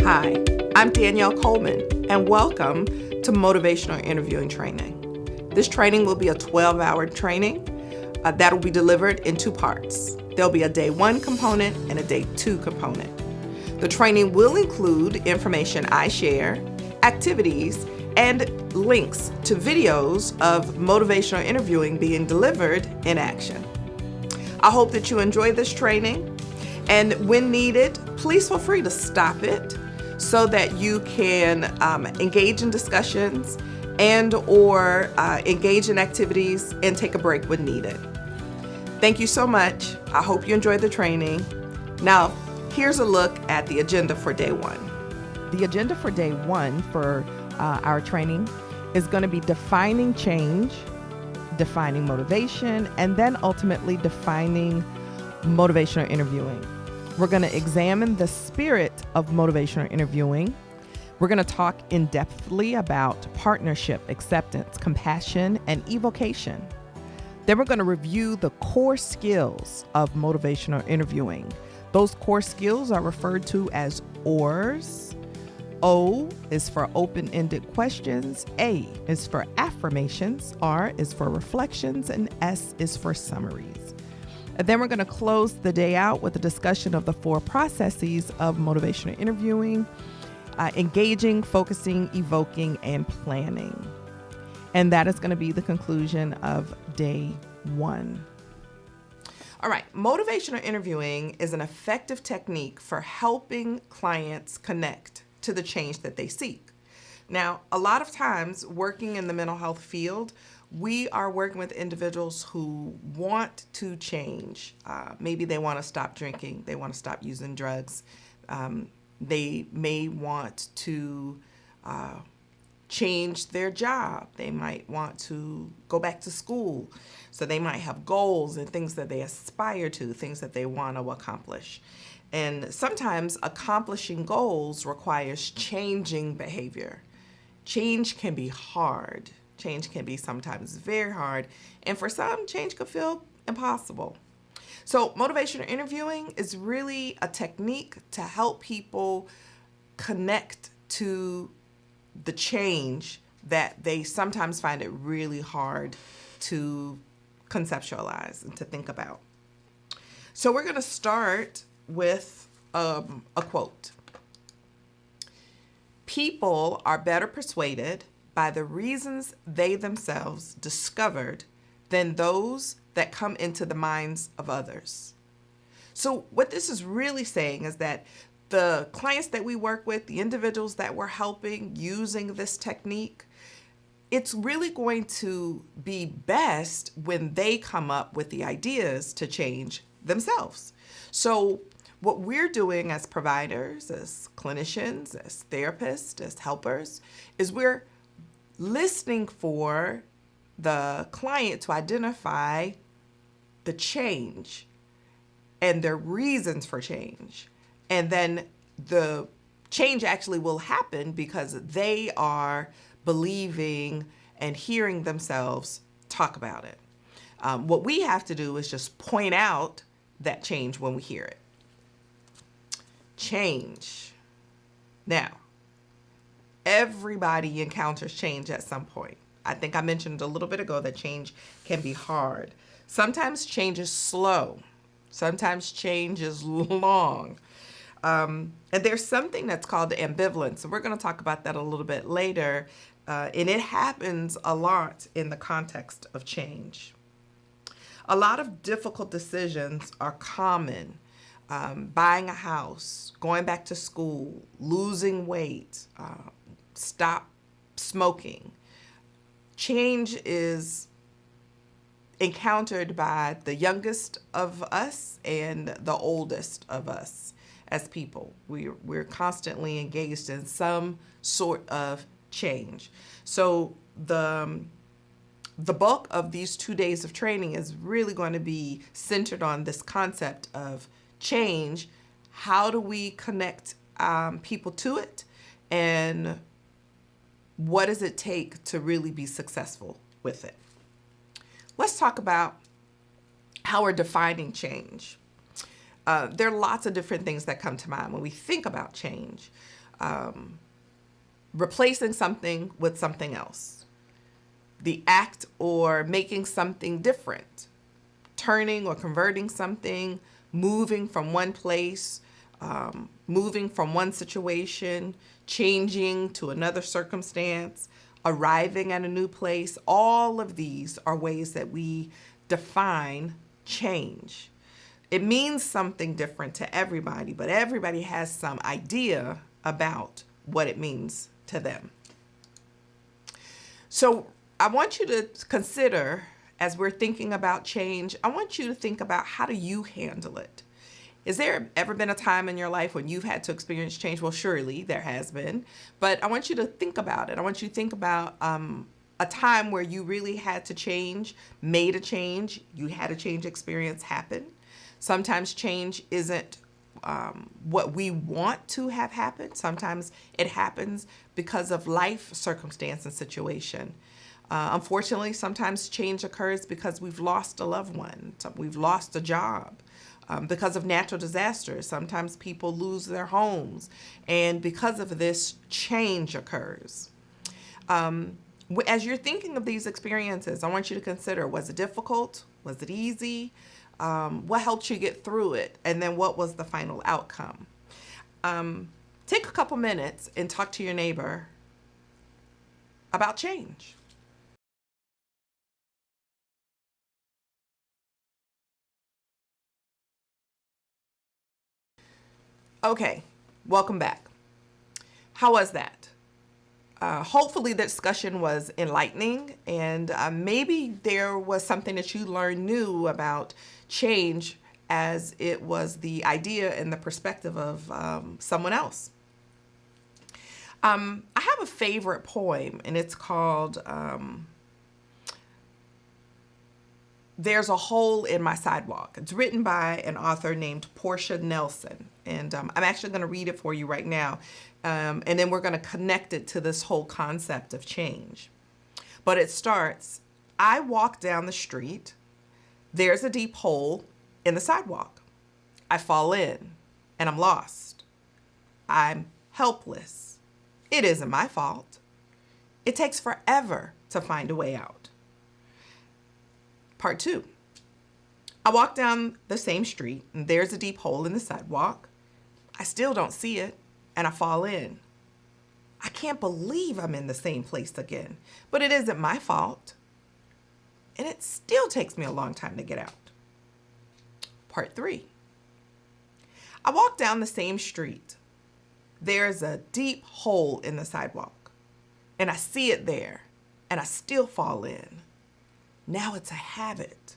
Hi, I'm Danielle Coleman, and welcome to Motivational Interviewing Training. This training will be a 12-hour training that will be delivered in two parts. There'll be a day one component and a day two component. The training will include information I share, activities, and links to videos of motivational interviewing being delivered in action. I hope that you enjoy this training, and when needed, please feel free to stop it so that you can engage in discussions and or engage in activities and take a break when needed. Thank you so much. I hope you enjoyed the training. Now, here's a look at the agenda for day one. The agenda for day one for our training is going to be defining change, defining motivation, and then ultimately defining motivational interviewing. We're going to examine the spirit of motivational interviewing. We're going to talk in-depthly about partnership, acceptance, compassion, and evocation. Then we're going to review the core skills of motivational interviewing. Those core skills are referred to as OARs. O is for open-ended questions, A is for affirmations, R is for reflections, and S is for summaries. And then we're going to close the day out with a discussion of the four processes of motivational interviewing, engaging, focusing, evoking, and planning. And that is going to be the conclusion of day one. All right, motivational interviewing is an effective technique for helping clients connect to the change that they seek. Now, a lot of times working in the mental health field, we are working with individuals who want to change. Maybe they want to stop drinking. They want to stop using drugs. They may want to change their job. They might want to go back to school. So they might have goals and things that they aspire to, things that they want to accomplish. And sometimes accomplishing goals requires changing behavior. Change can be hard. Change can be sometimes very hard. And for some, change could feel impossible. So motivational interviewing is really a technique to help people connect to the change that they sometimes find it really hard to conceptualize and to think about. So we're going to start with a quote. People are better persuaded by the reasons they themselves discovered than those that come into the minds of others. So what this is really saying is that the clients that we work with, the individuals that we're helping using this technique, it's really going to be best when they come up with the ideas to change themselves. So what we're doing as providers, as clinicians, as therapists, as helpers, is we're listening for the client to identify the change and their reasons for change. And then the change actually will happen because they are believing and hearing themselves talk about it. What we have to do is just point out that change when we hear it. Change. Now, everybody encounters change at some point. I think I mentioned a little bit ago that change can be hard. Sometimes change is slow. Sometimes change is long. And there's something that's called ambivalence. And we're going to talk about that a little bit later. And it happens a lot in the context of change. A lot of difficult decisions are common. Buying a house, going back to school, losing weight, stop smoking. Change is encountered by the youngest of us and the oldest of us as people. We're constantly engaged in some sort of change. So the bulk of these 2 days of training is really going to be centered on this concept of change. How do we connect people to it? And what does it take to really be successful with it? Let's talk about how we're defining change. There are lots of different things that come to mind when we think about change. replacing something with something else. The act or making something different, turning or converting something, moving from one place, moving from one situation, changing to another circumstance, arriving at a new place. All of these are ways that we define change. It means something different to everybody, but everybody has some idea about what it means to them. So I want you to consider, as we're thinking about change, I want you to think about, how do you handle it? Is there ever been a time in your life when you've had to experience change? Well, surely there has been, but I want you to think about it. I want you to think about a time where you really had to change, made a change, you had a change experience happen. Sometimes change isn't what we want to have happen. Sometimes it happens because of life circumstance and situation. Unfortunately, sometimes change occurs because we've lost a loved one, we've lost a job. Because of natural disasters, sometimes people lose their homes, and because of this, change occurs. As you're thinking of these experiences, I want you to consider, was it difficult? Was it easy? What helped you get through it? And then what was the final outcome? Take a couple minutes and talk to your neighbor about change. Okay, welcome back. How was that? Hopefully the discussion was enlightening, and maybe there was something that you learned new about change, as it was the idea and the perspective of someone else. I have a favorite poem, and it's called There's a Hole in My Sidewalk. It's written by an author named Portia Nelson. And I'm actually going to read it for you right now. And then we're going to connect it to this whole concept of change. But it starts, I walk down the street. There's a deep hole in the sidewalk. I fall in and I'm lost. I'm helpless. It isn't my fault. It takes forever to find a way out. Part 2. I walk down the same street and there's a deep hole in the sidewalk. I still don't see it and I fall in. I can't believe I'm in the same place again, but it isn't my fault. And it still takes me a long time to get out. Part 3. I walk down the same street. There's a deep hole in the sidewalk and I see it there and I still fall in. Now it's a habit.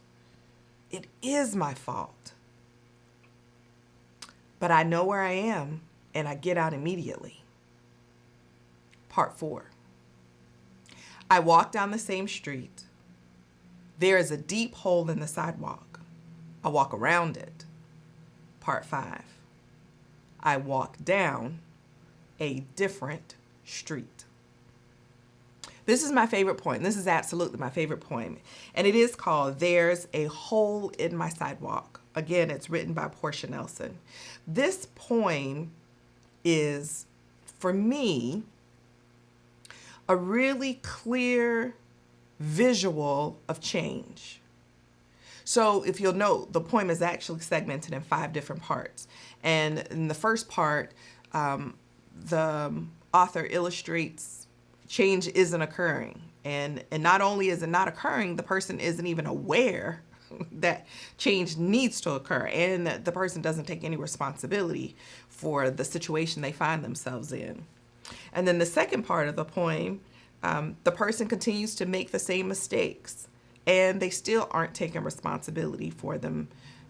It is my fault. But I know where I am and I get out immediately. Part 4. I walk down the same street. There is a deep hole in the sidewalk. I walk around it. Part 5. I walk down a different street. This is my favorite poem. This is absolutely my favorite poem. And it is called There's a Hole in My Sidewalk. Again, it's written by Portia Nelson. This poem is, for me, a really clear visual of change. So if you'll note, the poem is actually segmented in 5 different parts. And in the first part, the author illustrates change isn't occurring. And not only is it not occurring, the person isn't even aware that change needs to occur, and that the person doesn't take any responsibility for the situation they find themselves in. And then the second part of the poem, the person continues to make the same mistakes, and they still aren't taking responsibility for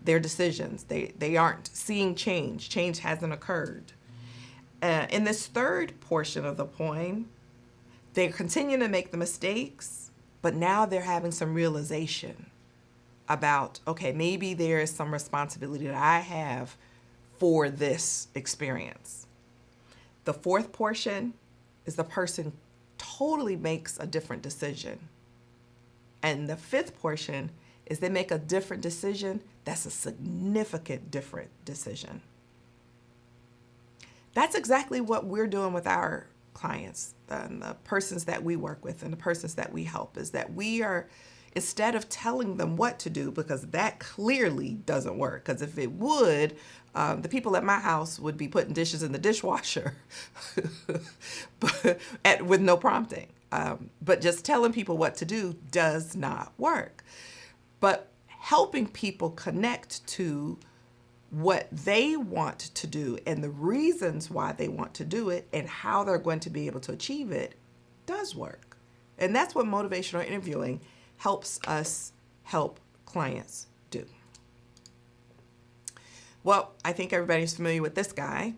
their decisions. They aren't seeing change. Change hasn't occurred. In this third portion of the poem, they continue to make the mistakes, but now they're having some realization about, okay, maybe there is some responsibility that I have for this experience. The fourth portion is the person totally makes a different decision. And the fifth portion is they make a different decision that's a significant different decision. That's exactly what we're doing with our clients and the persons that we work with and the persons that we help, is that we are, instead of telling them what to do, because that clearly doesn't work, because if it would, the people at my house would be putting dishes in the dishwasher with no prompting. But just telling people what to do does not work. But helping people connect to what they want to do and the reasons why they want to do it and how they're going to be able to achieve it does work. And that's what motivational interviewing helps us help clients do. Well, I think everybody's familiar with this guy.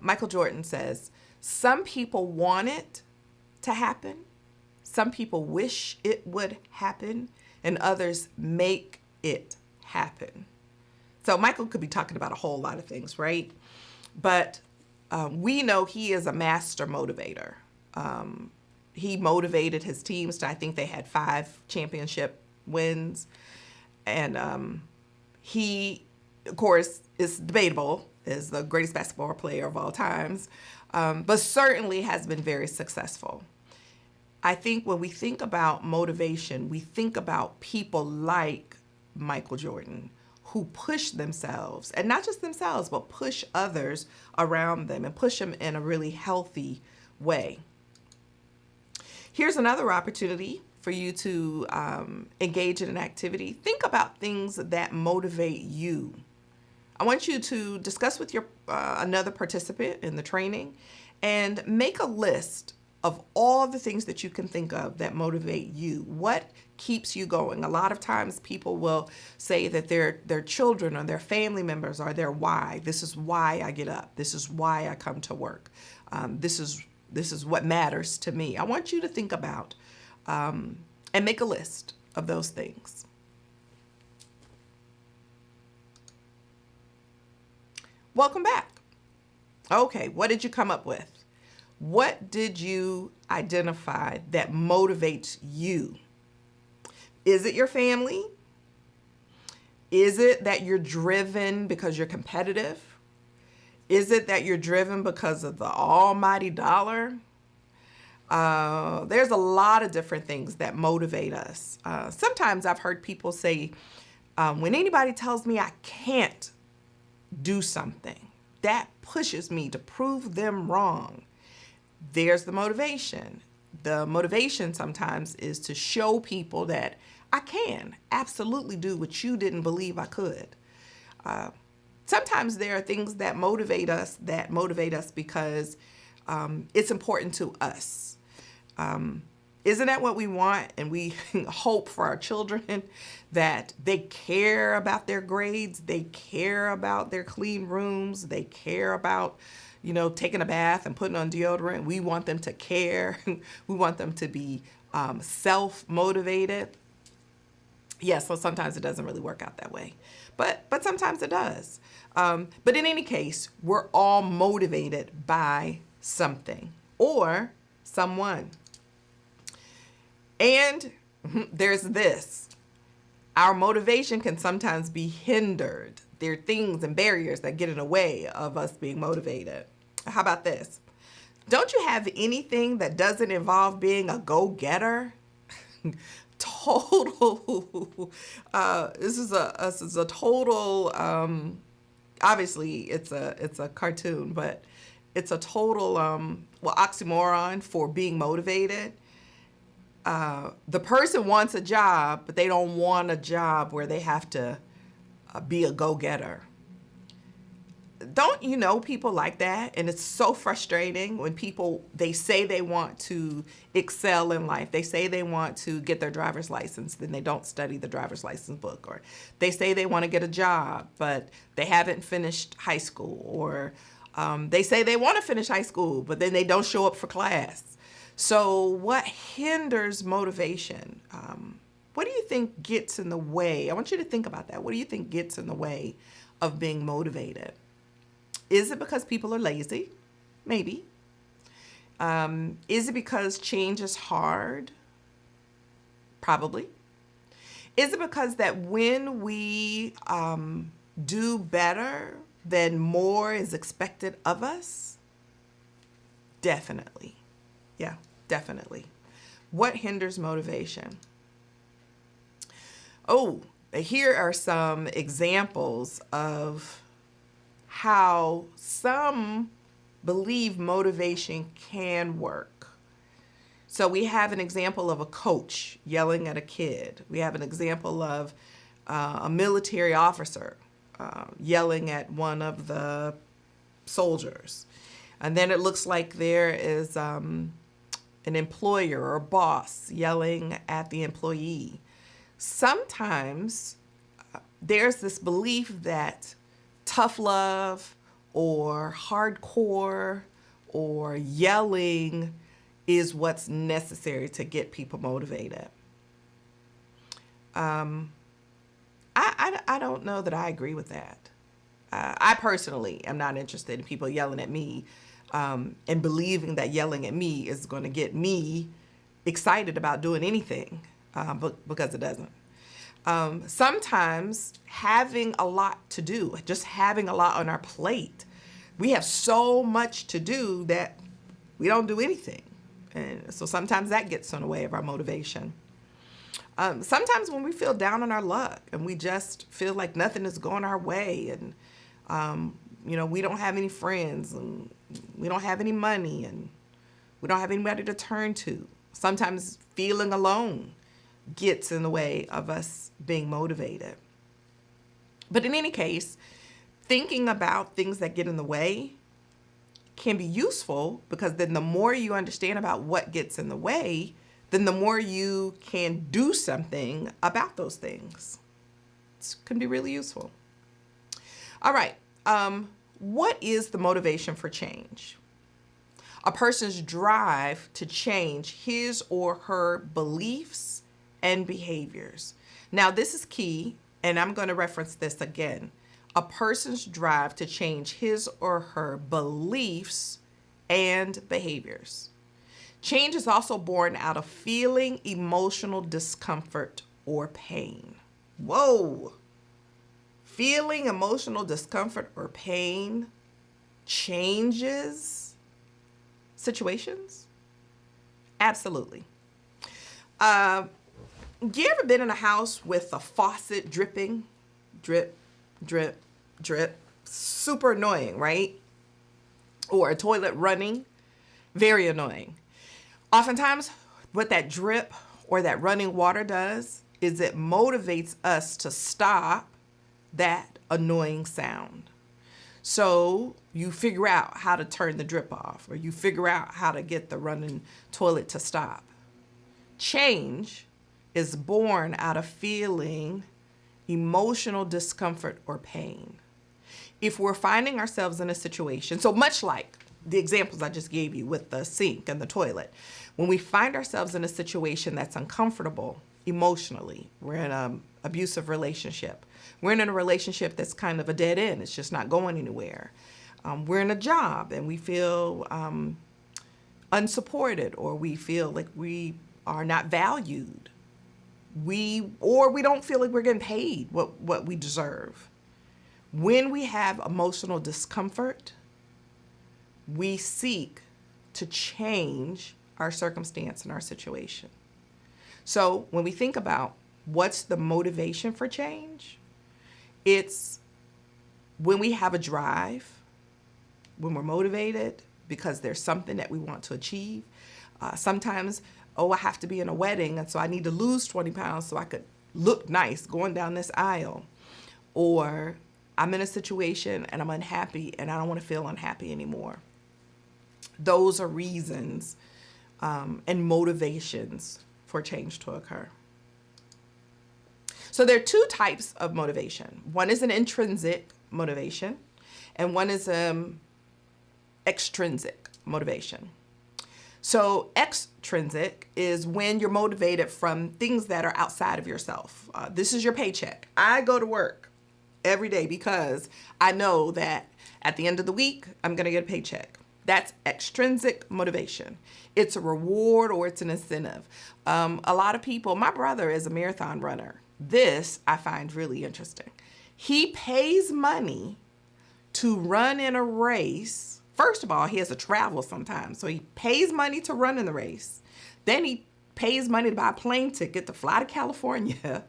Michael Jordan says, some people want it to happen, some people wish it would happen, and others make it happen. So Michael could be talking about a whole lot of things, right? But we know he is a master motivator. He motivated his teams to, I think they had 5 championship wins. And he, of course, is debatable as the greatest basketball player of all times, but certainly has been very successful. I think when we think about motivation, we think about people like Michael Jordan, who push themselves, and not just themselves, but push others around them and push them in a really healthy way. Here's another opportunity for you to engage in an activity. Think about things that motivate you. I want you to discuss with your another participant in the training and make a list of all the things that you can think of that motivate you. What keeps you going? A lot of times people will say that their children or their family members are their why. This is why I get up. This is why I come to work. This is what matters to me. I want you to think about and make a list of those things. Welcome back. Okay, what did you come up with? What did you identify that motivates you? Is it your family? Is it that you're driven because you're competitive? Is it that you're driven because of the almighty dollar? There's a lot of different things that motivate us. Sometimes I've heard people say, when anybody tells me I can't do something, that pushes me to prove them wrong. There's the motivation. The motivation sometimes is to show people that I can absolutely do what you didn't believe I could. Sometimes there are things that motivate us because it's important to us. Isn't that what we want? And we hope for our children that they care about their grades, they care about their clean rooms, they care about, taking a bath and putting on deodorant. We want them to care. We want them to be self-motivated. Yes, so sometimes it doesn't really work out that way, but sometimes it does. But in any case, we're all motivated by something or someone. And there's this. Our motivation can sometimes be hindered. There are things and barriers that get in the way of us being motivated. How about this? Don't you have anything that doesn't involve being a go-getter? Total. This is a total. Obviously, it's a cartoon, but it's a total oxymoron for being motivated. The person wants a job, but they don't want a job where they have to be a go-getter. Don't you know people like that? And it's so frustrating when people, they say they want to excel in life. They say they want to get their driver's license, then they don't study the driver's license book. Or they say they want to get a job, but they haven't finished high school. Or they say they want to finish high school, but then they don't show up for class. So what hinders motivation? What do you think gets in the way? I want you to think about that. What do you think gets in the way of being motivated? Is it because people are lazy? Maybe. Is it because change is hard? Probably. Is it because that when we do better, then more is expected of us? Definitely. Yeah, definitely. What hinders motivation? Oh, here are some examples of how some believe motivation can work. So we have an example of a coach yelling at a kid. We have an example of a military officer yelling at one of the soldiers. And then it looks like there is an employer or boss yelling at the employee. Sometimes there's this belief that tough love or hardcore or yelling is what's necessary to get people motivated. I don't know that I agree with that. I personally am not interested in people yelling at me and believing that yelling at me is going to get me excited about doing anything, because it doesn't. Sometimes having a lot to do, just having a lot on our plate, we have so much to do that we don't do anything. And so sometimes that gets in the way of our motivation. Sometimes when we feel down on our luck and we just feel like nothing is going our way and, we don't have any friends and we don't have any money and we don't have anybody to turn to. Sometimes feeling alone gets in the way of us being motivated. But in any case, thinking about things that get in the way can be useful, because then the more you understand about what gets in the way, then the more you can do something about those things. It can be really useful. All right. What is the motivation for change? A person's drive to change his or her beliefs and behaviors. Now, this is key, and I'm going to reference this again. A person's drive to change his or her beliefs and behaviors. Change is also born out of feeling emotional discomfort or pain. Whoa! Feeling emotional discomfort or pain changes situations? Absolutely. You ever been in a house with a faucet dripping? Drip, drip, drip. Super annoying, right? Or a toilet running? Very annoying. Oftentimes, what that drip or that running water does is it motivates us to stop that annoying sound. So you figure out how to turn the drip off, or you figure out how to get the running toilet to stop. Change is born out of feeling emotional discomfort or pain. If we're finding ourselves in a situation, so much like the examples I just gave you with the sink and the toilet, when we find ourselves in a situation that's uncomfortable emotionally, we're in an abusive relationship, we're in a relationship that's kind of a dead end, it's just not going anywhere, we're in a job and we feel unsupported, or we feel like we are not valued, or we don't feel like we're getting paid what we deserve. When we have emotional discomfort, we seek to change our circumstance and our situation. So when we think about what's the motivation for change, it's when we have a drive, when we're motivated because there's something that we want to achieve. Sometimes, I have to be in a wedding, and so I need to lose 20 pounds so I could look nice going down this aisle. Or I'm in a situation and I'm unhappy and I don't want to feel unhappy anymore. Those are reasons and motivations for change to occur. So there are two types of motivation. One is an intrinsic motivation, and one is extrinsic motivation. So extrinsic is when you're motivated from things that are outside of yourself. This is your paycheck. I go to work every day because I know that at the end of the week, I'm going to get a paycheck. That's extrinsic motivation. It's a reward or it's an incentive. A lot of people, my brother is a marathon runner. This I find really interesting. He pays money to run in a race. First of all, he has to travel sometimes. So he pays money to run in the race. Then he pays money to buy a plane ticket to fly to California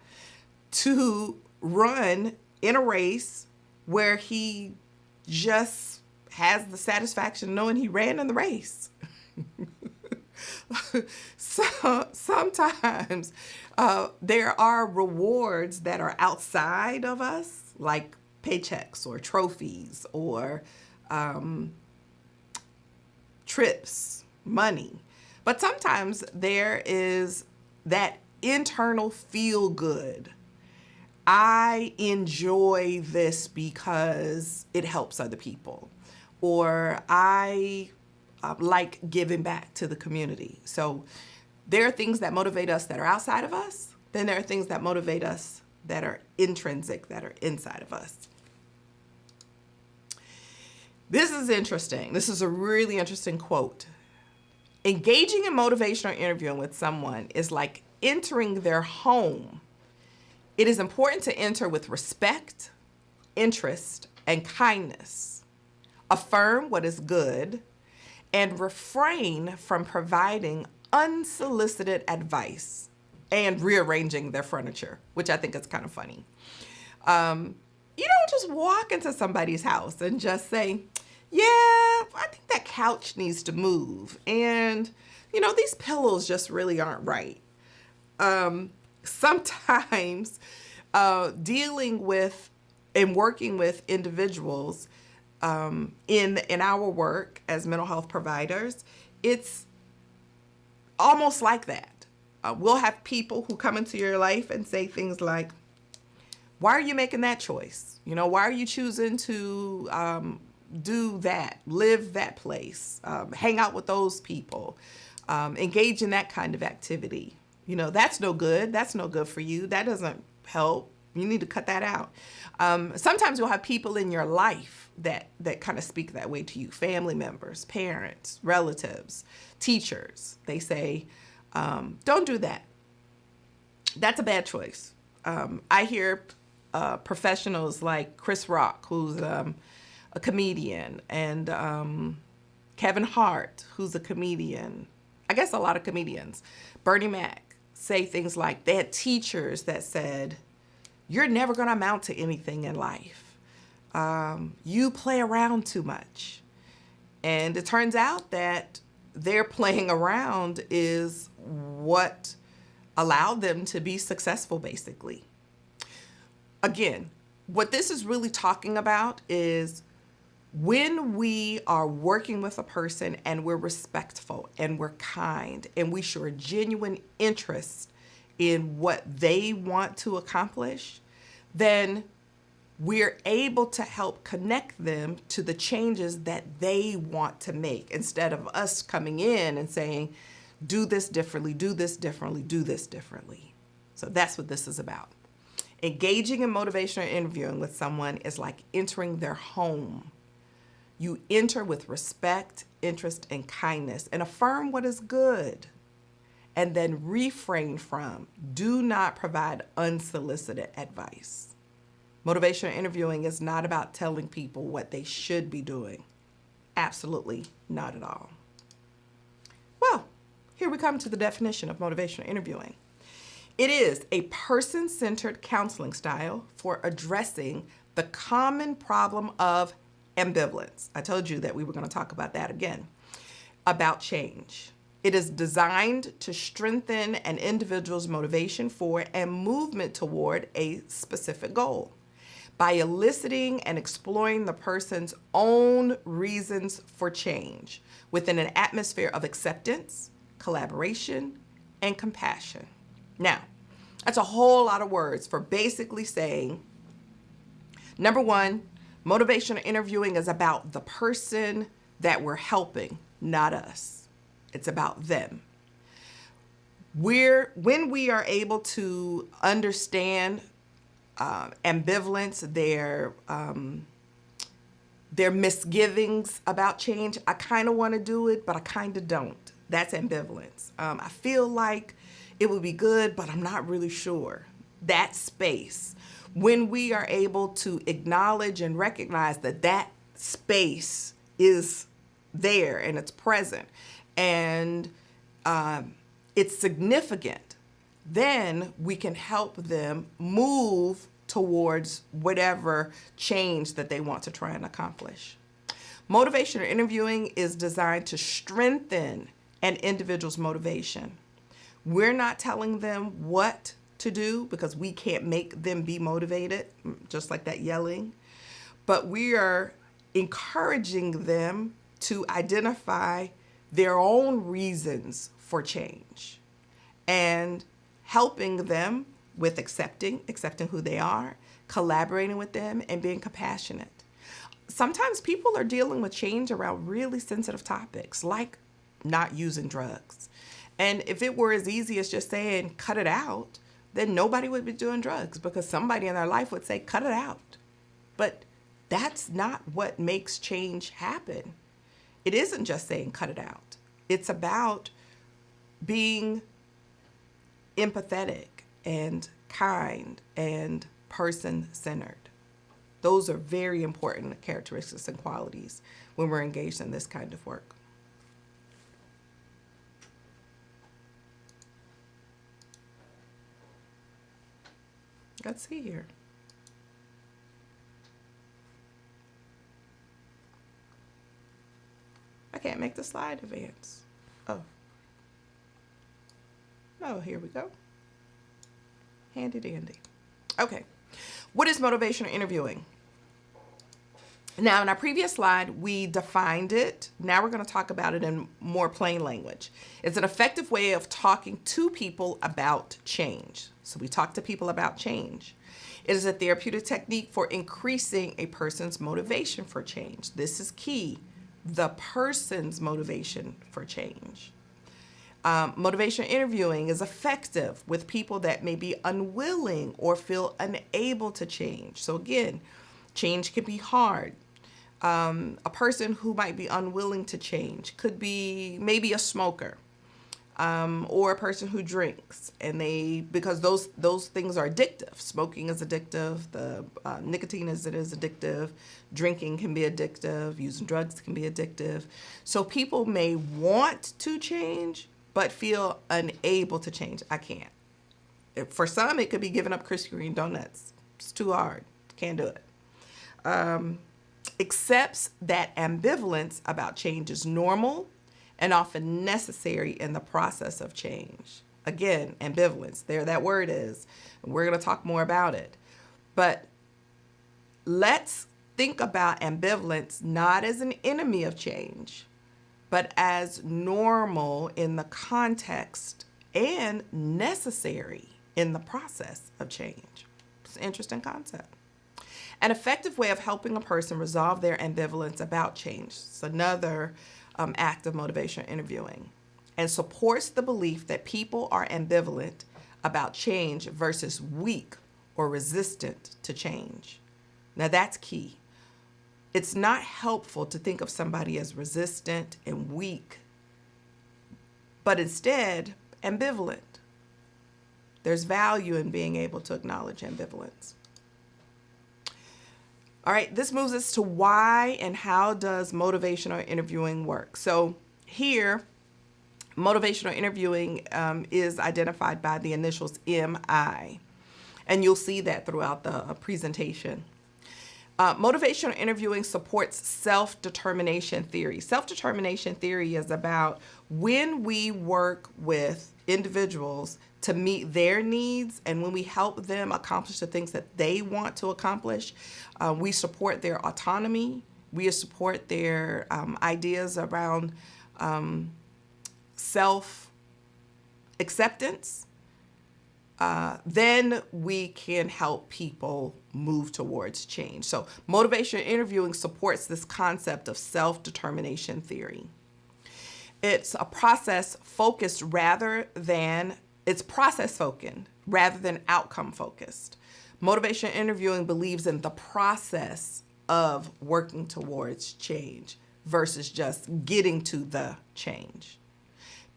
to run in a race where he just has the satisfaction knowing he ran in the race. So sometimes there are rewards that are outside of us, like paychecks or trophies or trips, money. But sometimes there is that internal feel good. I enjoy this because it helps other people, or I like giving back to the community. So there are things that motivate us that are outside of us. Then there are things that motivate us that are intrinsic, that are inside of us. This is interesting. This is a really interesting quote. Engaging in motivational interviewing with someone is like entering their home. It is important to enter with respect, interest, and kindness. Affirm what is good and refrain from providing unsolicited advice and rearranging their furniture, which I think is kind of funny. You don't just walk into somebody's house and just say, yeah, I think that couch needs to move. And, these pillows just really aren't right. Sometimes dealing with and working with individuals in our work as mental health providers, it's almost like that. We'll have people who come into your life and say things like, why are you making that choice? Why are you choosing to do that, live that place, hang out with those people, engage in that kind of activity? That's no good. That's no good for you. That doesn't help. You need to cut that out. Sometimes you'll have people in your life that kind of speak that way to you. Family members, parents, relatives, teachers. They say, don't do that. That's a bad choice. I hear professionals like Chris Rock, who's a comedian, and Kevin Hart, who's a comedian. I guess a lot of comedians. Bernie Mac say things like, they had teachers that said, you're never going to amount to anything in life. You play around too much. And it turns out that their playing around is what allowed them to be successful, basically. Again, what this is really talking about is when we are working with a person and we're respectful and we're kind and we show genuine interest in what they want to accomplish, then we're able to help connect them to the changes that they want to make, instead of us coming in and saying, do this differently, do this differently, do this differently. So that's what this is about. Engaging in motivational interviewing with someone is like entering their home. You enter with respect, interest, and kindness, and affirm what is good. And then refrain from, do not provide unsolicited advice. Motivational interviewing is not about telling people what they should be doing. Absolutely not at all. Well, here we come to the definition of motivational interviewing. It is a person-centered counseling style for addressing the common problem of ambivalence. I told you that we were going to talk about that again, about change. It is designed to strengthen an individual's motivation for and movement toward a specific goal by eliciting and exploring the person's own reasons for change within an atmosphere of acceptance, collaboration, and compassion. Now, that's a whole lot of words for basically saying, number one, motivational interviewing is about the person that we're helping, not us. It's about them. When we are able to understand ambivalence, their misgivings about change, I kind of want to do it, but I kind of don't. That's ambivalence. I feel like it would be good, but I'm not really sure. That space. When we are able to acknowledge and recognize that that space is there and it's present and it's significant, then we can help them move towards whatever change that they want to try and accomplish. Motivational interviewing is designed to strengthen an individual's motivation. We're not telling them what to do because we can't make them be motivated, just like that yelling, but we are encouraging them to identify their own reasons for change and helping them with accepting who they are, collaborating with them, and being compassionate. Sometimes people are dealing with change around really sensitive topics like not using drugs. And if it were as easy as just saying, cut it out, then nobody would be doing drugs because somebody in their life would say, cut it out. But that's not what makes change happen. It isn't just saying, cut it out. It's about being empathetic and kind and person-centered. Those are very important characteristics and qualities when we're engaged in this kind of work. Let's see here. I can't make the slide advance. Oh, here we go. Handy dandy. Okay. What is motivational interviewing? Now, in our previous slide, we defined it. Now we're going to talk about it in more plain language. It's an effective way of talking to people about change. So we talk to people about change. It is a therapeutic technique for increasing a person's motivation for change. This is key. The person's motivation for change. Motivational interviewing is effective with people that may be unwilling or feel unable to change. So again, change can be hard. A person who might be unwilling to change could be maybe a smoker, or a person who drinks, and because those things are addictive. Smoking is addictive. The nicotine is addictive. Drinking can be addictive. Using drugs can be addictive. So people may want to change, but feel unable to change. I can't. For some, it could be giving up Krispy Kreme donuts. It's too hard. Can't do it. Accepts that ambivalence about change is normal and often necessary in the process of change. Again, ambivalence, there that word is. We're going to talk more about it. But let's think about ambivalence not as an enemy of change, but as normal in the context and necessary in the process of change. It's an interesting concept. An effective way of helping a person resolve their ambivalence about change. It's another act of motivational interviewing, and supports the belief that people are ambivalent about change versus weak or resistant to change. Now that's key. It's not helpful to think of somebody as resistant and weak, but instead ambivalent. There's value in being able to acknowledge ambivalence. All right, this moves us to why and how does motivational interviewing work. So here, motivational interviewing is identified by the initials MI, and you'll see that throughout the presentation. Motivational interviewing supports self-determination theory. Self-determination theory is about when we work with individuals to meet their needs and when we help them accomplish the things that they want to accomplish, we support their autonomy. We support their ideas around self-acceptance. Then we can help people move towards change. So motivational interviewing supports this concept of self-determination theory. It's a process focused it's process focused rather than outcome focused. Motivational interviewing believes in the process of working towards change versus just getting to the change.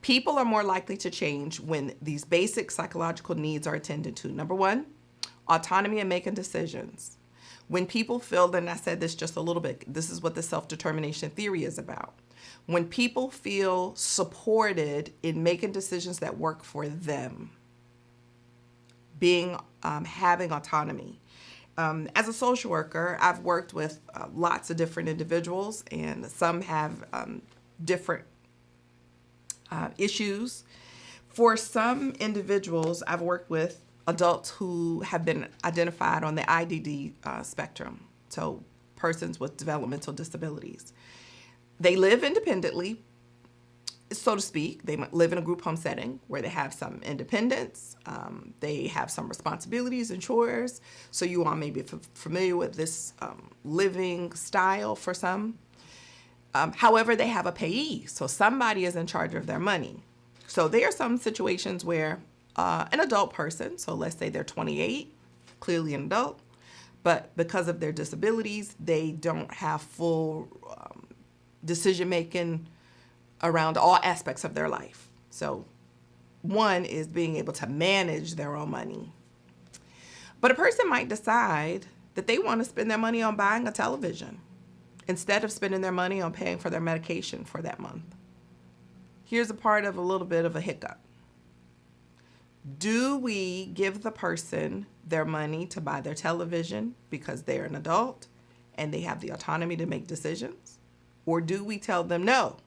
People are more likely to change when these basic psychological needs are attended to. Number one, Autonomy in making decisions. When people feel, and I said this just a little bit, this is what the self-determination theory is about. When people feel supported in making decisions that work for them, having autonomy. As a social worker, I've worked with lots of different individuals, and some have different issues. For some individuals, I've worked with adults who have been identified on the IDD spectrum, so persons with developmental disabilities. They live independently, so to speak. They live in a group home setting where they have some independence. They have some responsibilities and chores. So you all may be familiar with this living style for some. However, they have a payee, so somebody is in charge of their money. So there are some situations where an adult person, so let's say they're 28, clearly an adult, but because of their disabilities, they don't have full decision-making around all aspects of their life. So one is being able to manage their own money. But a person might decide that they want to spend their money on buying a television instead of spending their money on paying for their medication for that month. Here's a part of a little bit of a hiccup. Do we give the person their money to buy their television because they're an adult and they have the autonomy to make decisions? Or do we tell them no,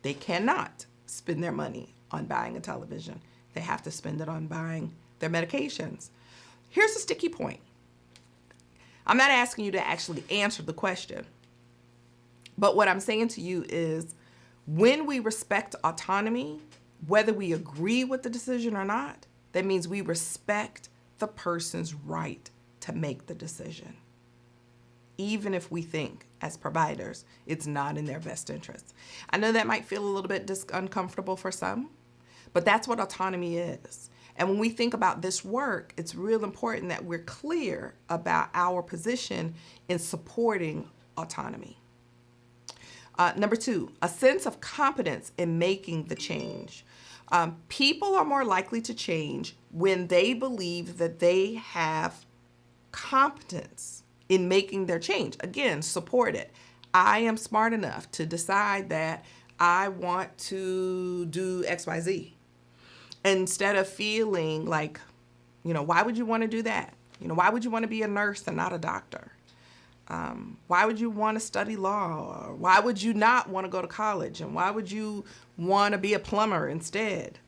they cannot spend their money on buying a television. They have to spend it on buying their medications. Here's a sticky point. I'm not asking you to actually answer the question, but what I'm saying to you is when we respect autonomy, whether we agree with the decision or not, that means we respect the person's right to make the decision, even if we think as providers it's not in their best interest. I know that might feel a little bit uncomfortable for some, but that's what autonomy is. And when we think about this work, it's real important that we're clear about our position in supporting autonomy. Number 2, a sense of competence in making the change. People are more likely to change when they believe that they have competence in making their change. Again, support it. I am smart enough to decide that I want to do XYZ. Instead of feeling like, why would you want to do that? Why would you want to be a nurse and not a doctor? Why would you want to study law? Or why would you not want to go to college? And why would you want to be a plumber instead?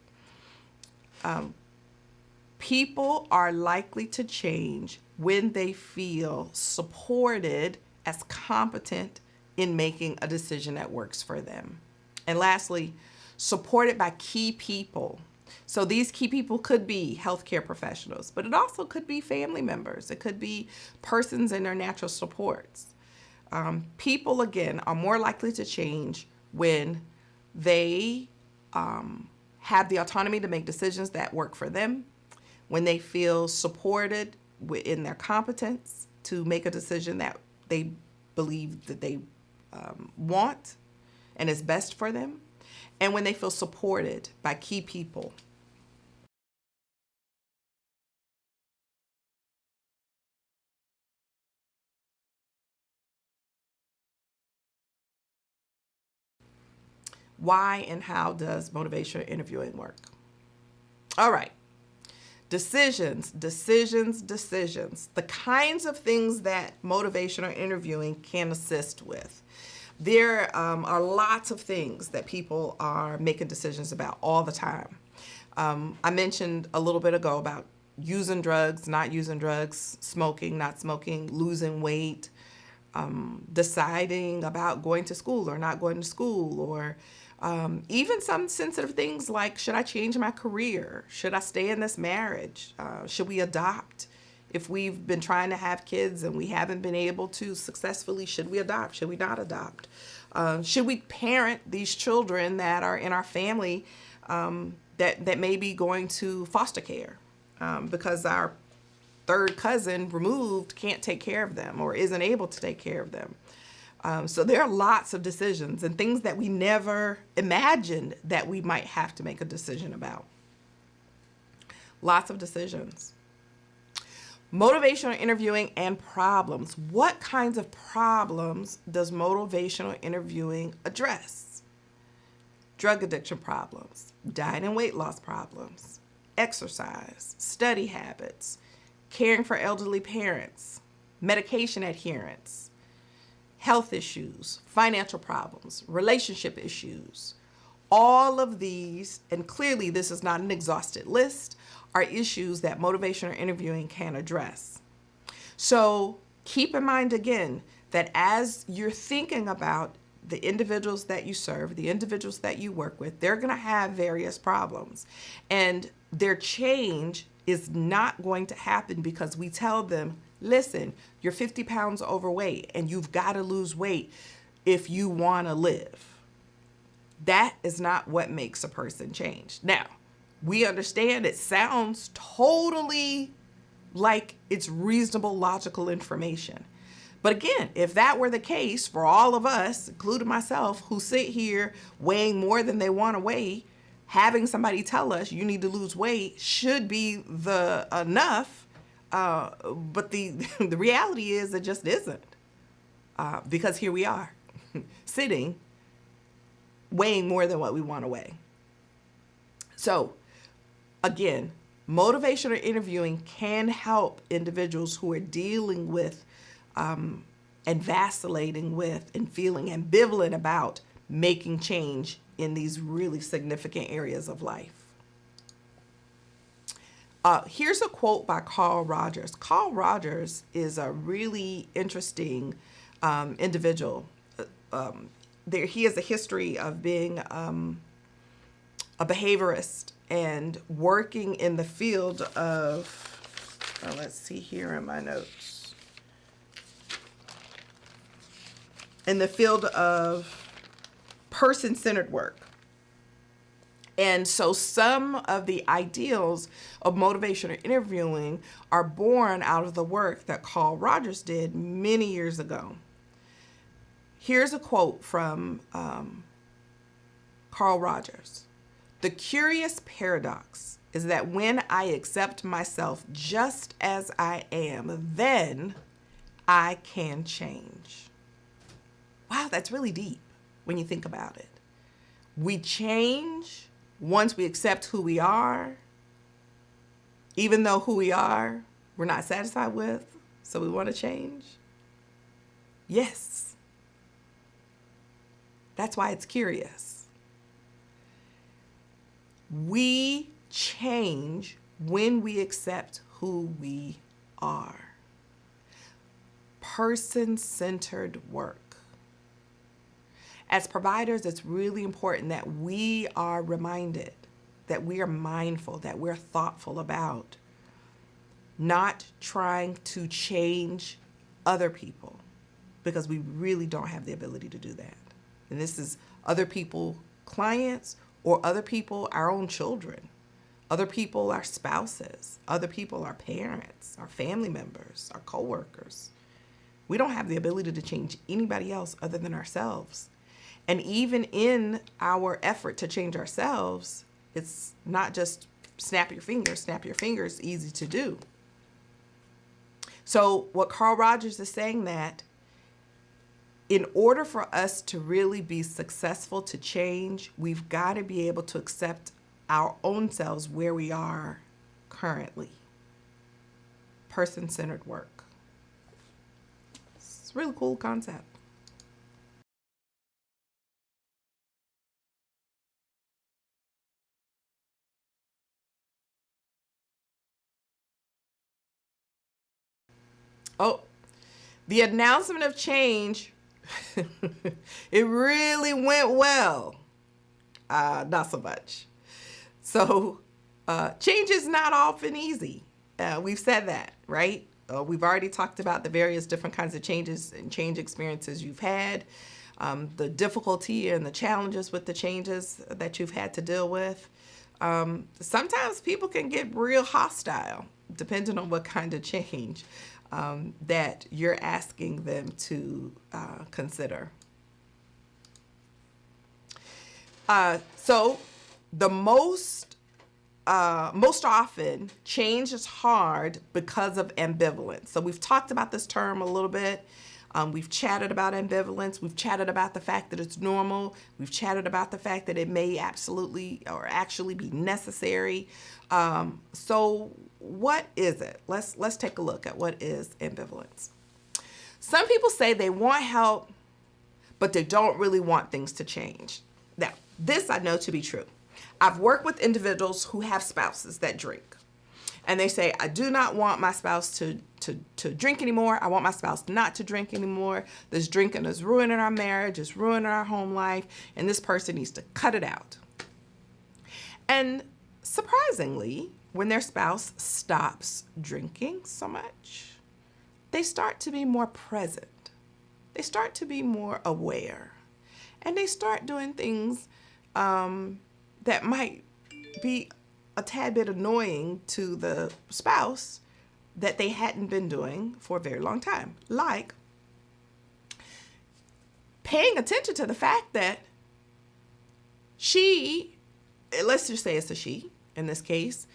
People are likely to change when they feel supported as competent in making a decision that works for them. And lastly, supported by key people. So these key people could be healthcare professionals, but it also could be family members. It could be persons in their natural supports. People, again, are more likely to change when they have the autonomy to make decisions that work for them, when they feel supported in their competence to make a decision that they believe that they want and is best for them, and when they feel supported by key people. Why and how does motivational interviewing work? All right. Decisions. The kinds of things that motivational interviewing can assist with. There are lots of things that people are making decisions about all the time. I mentioned a little bit ago about using drugs, not using drugs, smoking, not smoking, losing weight, deciding about going to school or not going to school, or even some sensitive things like, should I change my career? Should I stay in this marriage? Should we adopt? If we've been trying to have kids and we haven't been able to successfully, should we adopt? Should we not adopt? Should we parent these children that are in our family that may be going to foster care because our third cousin removed can't take care of them or isn't able to take care of them? So there are lots of decisions and things that we never imagined that we might have to make a decision about. Lots of decisions. Motivational interviewing and problems. What kinds of problems does motivational interviewing address? Drug addiction problems, diet and weight loss problems, exercise, study habits, caring for elderly parents, medication adherence, health issues, financial problems, relationship issues. All of these, and clearly this is not an exhausted list, are issues that motivational interviewing can address. So keep in mind again that as you're thinking about the individuals that you serve, the individuals that you work with, they're going to have various problems. And their change is not going to happen because we tell them, listen, you're 50 pounds overweight and you've got to lose weight if you want to live. That is not what makes a person change. Now, we understand it sounds totally like it's reasonable, logical information. But again, if that were the case for all of us, including myself, who sit here weighing more than they want to weigh, having somebody tell us you need to lose weight should be the enough. But the the reality is it just isn't. Because here we are, sitting, weighing more than what we want to weigh. So again, motivational interviewing can help individuals who are dealing with and vacillating with and feeling ambivalent about making change in these really significant areas of life. Here's a quote by Carl Rogers. Carl Rogers is a really interesting individual. He has a history of being a behaviorist and working in the field of, let's see here in my notes, in the field of person-centered work. And so some of the ideals of motivational interviewing are born out of the work that Carl Rogers did many years ago. Here's a quote from Carl Rogers. "The curious paradox is that when I accept myself just as I am, then I can change." Wow, that's really deep when you think about it. We change once we accept who we are, even though who we are we're not satisfied with, so we want to change. Yes. That's why it's curious. We change when we accept who we are. Person-centered work. As providers, it's really important that we are reminded, that we are mindful, that we're thoughtful about not trying to change other people, because we really don't have the ability to do that. And this is other people, clients, or other people, our own children, other people, our spouses, other people, our parents, our family members, our coworkers. We don't have the ability to change anybody else other than ourselves. And even in our effort to change ourselves, it's not just snap your fingers, easy to do. So what Carl Rogers is saying that in order for us to really be successful to change, we've got to be able to accept our own selves where we are currently. Person-centered work. It's a really cool concept. Oh, the announcement of change, it really went well. Not so much. So change is not often easy. We've said that, right? We've already talked about the various different kinds of changes and change experiences you've had, the difficulty and the challenges with the changes that you've had to deal with. Sometimes people can get real hostile, depending on what kind of change that you're asking them to consider. So the most most often, change is hard because of ambivalence. So we've talked about this term a little bit. We've chatted about ambivalence. We've chatted about the fact that it's normal. We've chatted about the fact that it may absolutely or actually be necessary. So what is it? Let's take a look at what is ambivalence. Some people say they want help, but they don't really want things to change. Now, this I know to be true. I've worked with individuals who have spouses that drink. And they say, I do not want my spouse to drink anymore. I want my spouse not to drink anymore. This drinking is ruining our marriage. It's ruining our home life. And this person needs to cut it out. And surprisingly, when their spouse stops drinking so much, they start to be more present. They start to be more aware. And they start doing things that might be a tad bit annoying to the spouse that they hadn't been doing for a very long time. Like paying attention to the fact that she, let's just say it's a she in this case,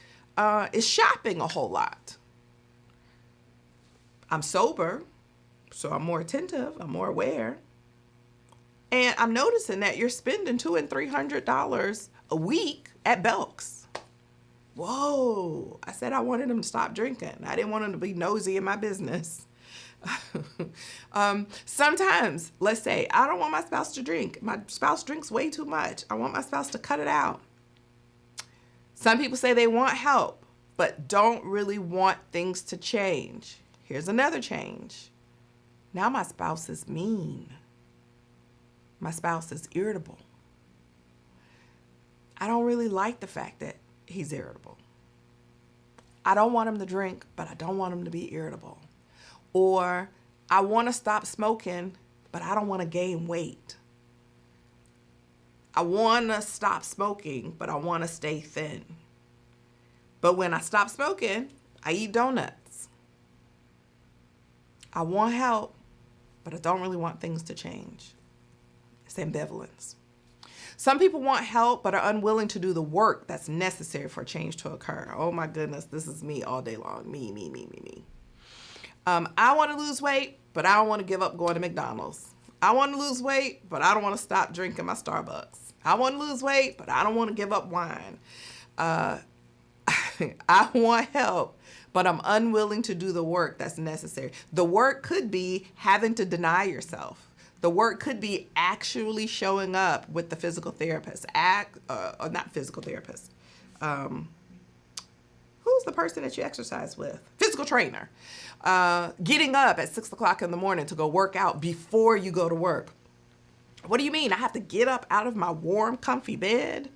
is shopping a whole lot. I'm sober, so I'm more attentive, I'm more aware. And I'm noticing that you're spending $200 and $300 a week at Belk's. Whoa. I said I wanted him to stop drinking. I didn't want him to be nosy in my business. Sometimes, let's say, I don't want my spouse to drink. My spouse drinks way too much. I want my spouse to cut it out. Some people say they want help, but don't really want things to change. Here's another change. Now my spouse is mean. My spouse is irritable. I don't really like the fact that he's irritable. I don't want him to drink, but I don't want him to be irritable. Or I want to stop smoking, but I don't want to gain weight. I want to stop smoking, but I want to stay thin. But when I stop smoking, I eat donuts. I want help, but I don't really want things to change. It's ambivalence. Some people want help but are unwilling to do the work that's necessary for change to occur. Oh my goodness, this is me all day long. Me. I want to lose weight, but I don't want to give up going to McDonald's. I want to lose weight, but I don't want to stop drinking my Starbucks. I want to lose weight, but I don't want to give up wine. I want help, but I'm unwilling to do the work that's necessary. The work could be having to deny yourself. The work could be actually showing up with the physical therapist, or not physical therapist. Who's the person that you exercise with? Physical trainer. Getting up at 6 o'clock in the morning to go work out before you go to work. What do you mean? I have to get up out of my warm, comfy bed?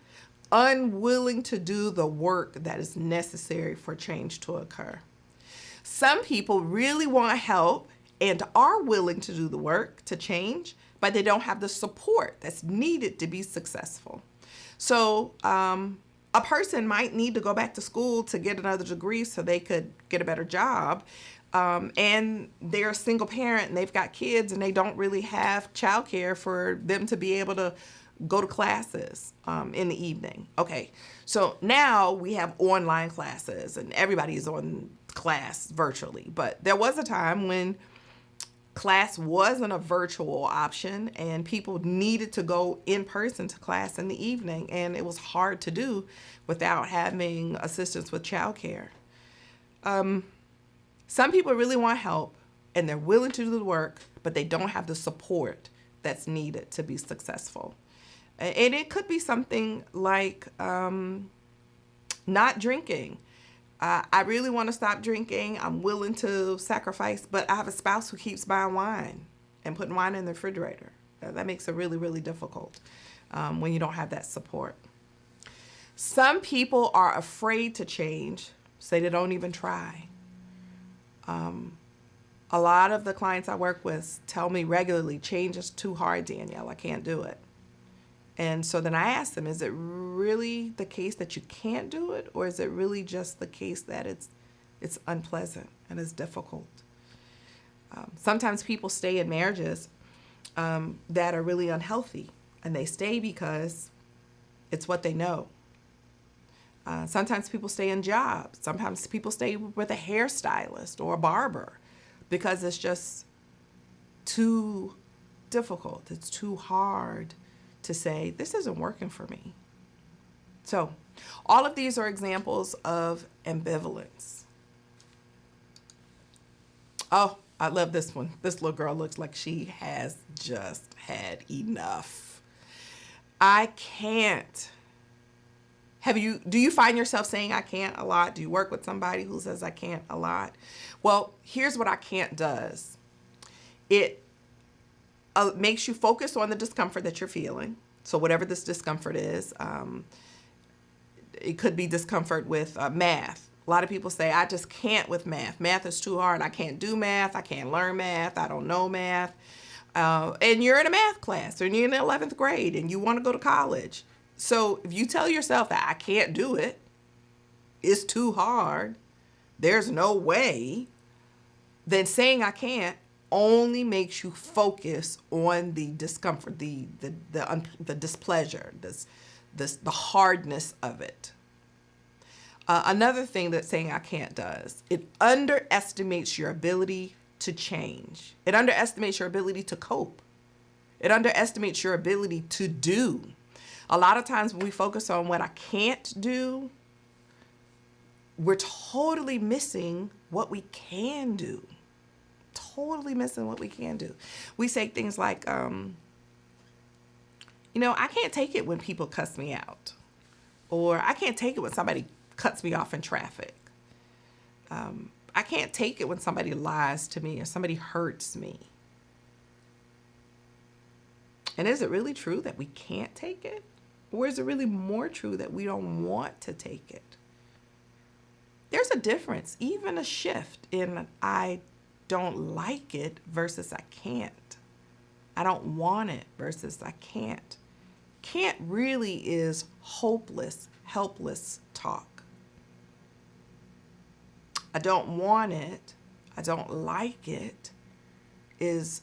Unwilling to do the work that is necessary for change to occur. Some people really want help and are willing to do the work to change, but they don't have the support that's needed to be successful. So a person might need to go back to school to get another degree so they could get a better job. And they're a single parent and they've got kids and they don't really have childcare for them to be able to go to classes in the evening. Okay, so now we have online classes and everybody's on class virtually. But there was a time when class wasn't a virtual option and people needed to go in person to class in the evening, and it was hard to do without having assistance with childcare. Some people really want help and they're willing to do the work, but they don't have the support that's needed to be successful. And it could be something like not drinking. I really want to stop drinking. I'm willing to sacrifice, but I have a spouse who keeps buying wine and putting wine in the refrigerator. That makes it really, really difficult when you don't have that support. Some people are afraid to change, so they don't even try. A lot of the clients I work with tell me regularly, change is too hard, Danielle. I can't do it. And so then I ask them, is it really the case that you can't do it? Or is it really just the case that it's unpleasant and it's difficult? Sometimes people stay in marriages that are really unhealthy, and they stay because it's what they know. Sometimes people stay in jobs. Sometimes people stay with a hairstylist or a barber because it's just too difficult. It's too hard to say, this isn't working for me. So all of these are examples of ambivalence. Oh, I love this one. This little girl looks like she has just had enough. I can't. Do you find yourself saying I can't a lot? Do you work with somebody who says I can't a lot? Well, here's what I can't does. It makes you focus on the discomfort that you're feeling. So whatever this discomfort is, it could be discomfort with math. A lot of people say, I just can't with math. Math is too hard. I can't do math. I can't learn math. I don't know math. And you're in a math class or you're in the 11th grade and you want to go to college. So if you tell yourself that I can't do it, it's too hard, there's no way, then saying I can't only makes you focus on the discomfort, the displeasure, the hardness of it. Another thing that saying I can't does, it underestimates your ability to change. It underestimates your ability to cope. It underestimates your ability to do. A lot of times when we focus on what I can't do, we're totally missing what we can do. Totally missing what we can do. We say things like, I can't take it when people cuss me out. Or I can't take it when somebody cuts me off in traffic. I can't take it when somebody lies to me or somebody hurts me. And is it really true that we can't take it? Or is it really more true that we don't want to take it? There's a difference, even a shift in I don't like it versus I can't. I don't want it versus I can't. Can't really is hopeless, helpless talk. I don't want it, I don't like it is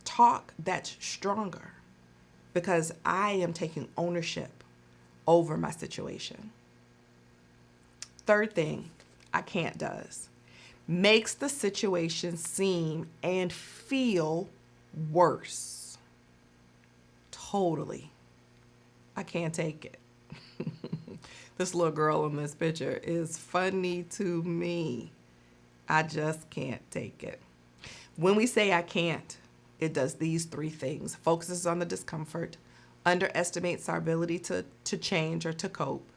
talk that's stronger because I am taking ownership over my situation. Third thing I can't does, makes the situation seem and feel worse. Totally. I can't take it. This little girl in this picture is funny to me. I just can't take it. When we say I can't, it does these three things. Focuses on the discomfort, underestimates our ability to change or to cope,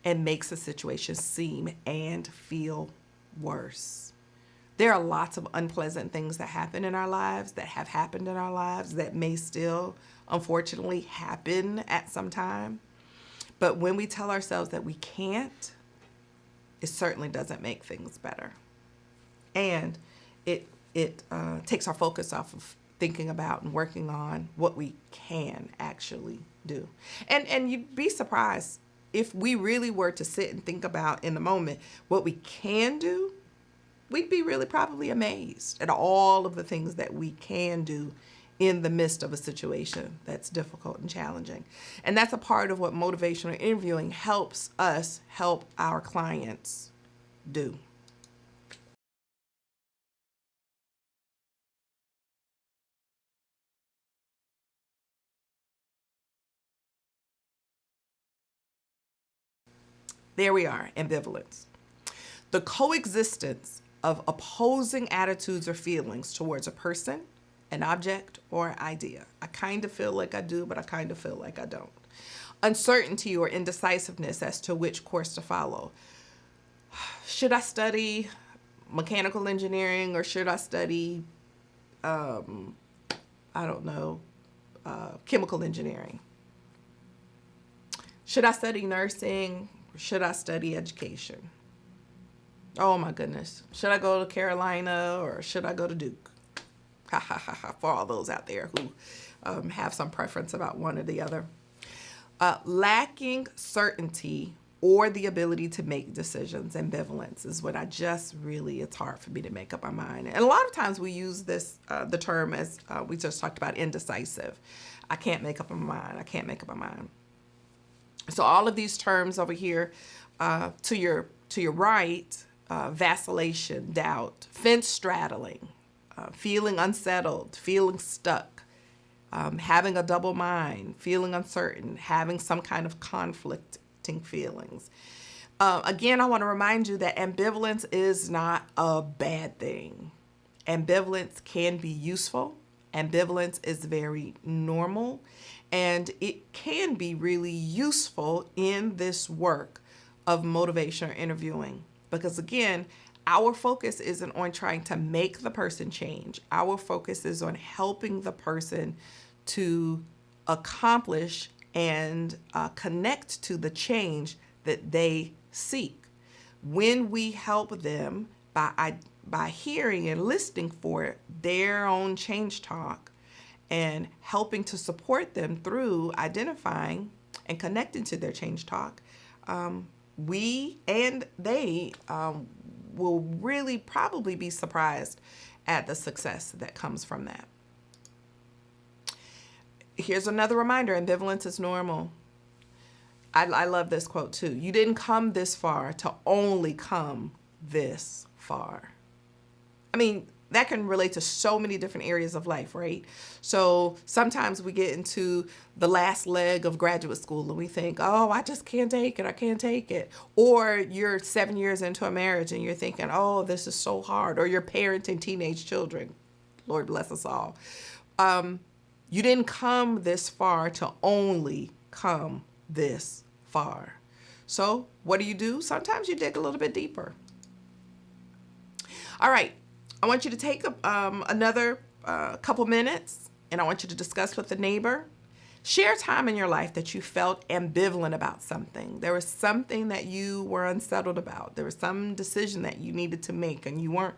and makes the situation seem and feel worse. There are lots of unpleasant things that happen in our lives, that have happened in our lives, that may still, unfortunately, happen at some time. But when we tell ourselves that we can't, it certainly doesn't make things better. And it takes our focus off of thinking about and working on what we can actually do. And you'd be surprised if we really were to sit and think about in the moment what we can do, we'd be really probably amazed at all of the things that we can do in the midst of a situation that's difficult and challenging. And that's a part of what motivational interviewing helps us help our clients do. There we are, ambivalence. The coexistence of opposing attitudes or feelings towards a person, an object, or idea. I kind of feel like I do, but I kind of feel like I don't. Uncertainty or indecisiveness as to which course to follow. Should I study mechanical engineering or should I study, chemical engineering? Should I study nursing? Or should I study education? Oh my goodness. Should I go to Carolina or should I go to Duke? Ha ha ha ha, for all those out there who have some preference about one or the other. Lacking certainty or the ability to make decisions, ambivalence is what it's hard for me to make up my mind. And a lot of times we use this, the term as we just talked about, indecisive. I can't make up my mind. I can't make up my mind. So all of these terms over here to your right, vacillation, doubt, fence straddling, feeling unsettled, feeling stuck, having a double mind, feeling uncertain, having some kind of conflicting feelings. Again, I want to remind you that ambivalence is not a bad thing. Ambivalence can be useful. Ambivalence is very normal, and it can be really useful in this work of motivation or interviewing. Because again, our focus isn't on trying to make the person change. Our focus is on helping the person to accomplish and connect to the change that they seek. When we help them by hearing and listening for their own change talk and helping to support them through identifying and connecting to their change talk, we and they will really probably be surprised at the success that comes from that. Here's another reminder, ambivalence is normal. I love this quote too. You didn't come this far to only come this far. I mean, that can relate to so many different areas of life, right? So sometimes we get into the last leg of graduate school and we think, oh, I just can't take it. I can't take it. Or you're 7 years into a marriage and you're thinking, oh, this is so hard. Or you're parenting teenage children. Lord bless us all. You didn't come this far to only come this far. So what do? Sometimes you dig a little bit deeper. All right. I want you to take another couple minutes, and I want you to discuss with a neighbor. Share time in your life that you felt ambivalent about something. There was something that you were unsettled about. There was some decision that you needed to make, and you weren't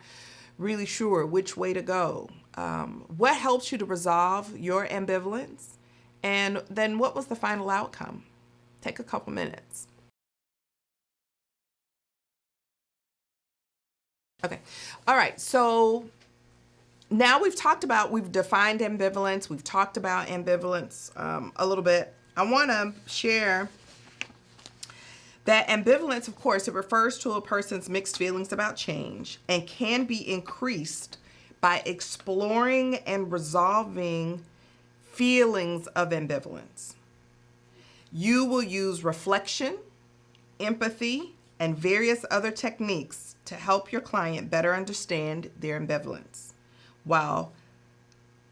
really sure which way to go. What helps you to resolve your ambivalence? And then what was the final outcome? Take a couple minutes. Okay. All right. So now we've defined ambivalence. We've talked about ambivalence a little bit. I want to share that ambivalence, of course, it refers to a person's mixed feelings about change and can be increased by exploring and resolving feelings of ambivalence. You will use reflection, empathy, and various other techniques to help your client better understand their ambivalence, while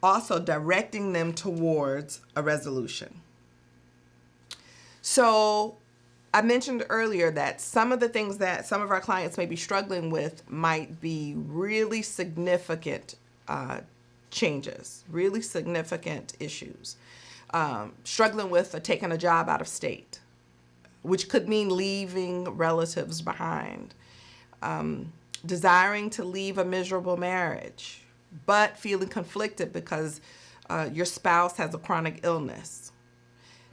also directing them towards a resolution. So I mentioned earlier that some of the things that some of our clients may be struggling with might be really significant changes, really significant issues. Struggling with taking a job out of state, which could mean leaving relatives behind. Desiring to leave a miserable marriage, but feeling conflicted because your spouse has a chronic illness.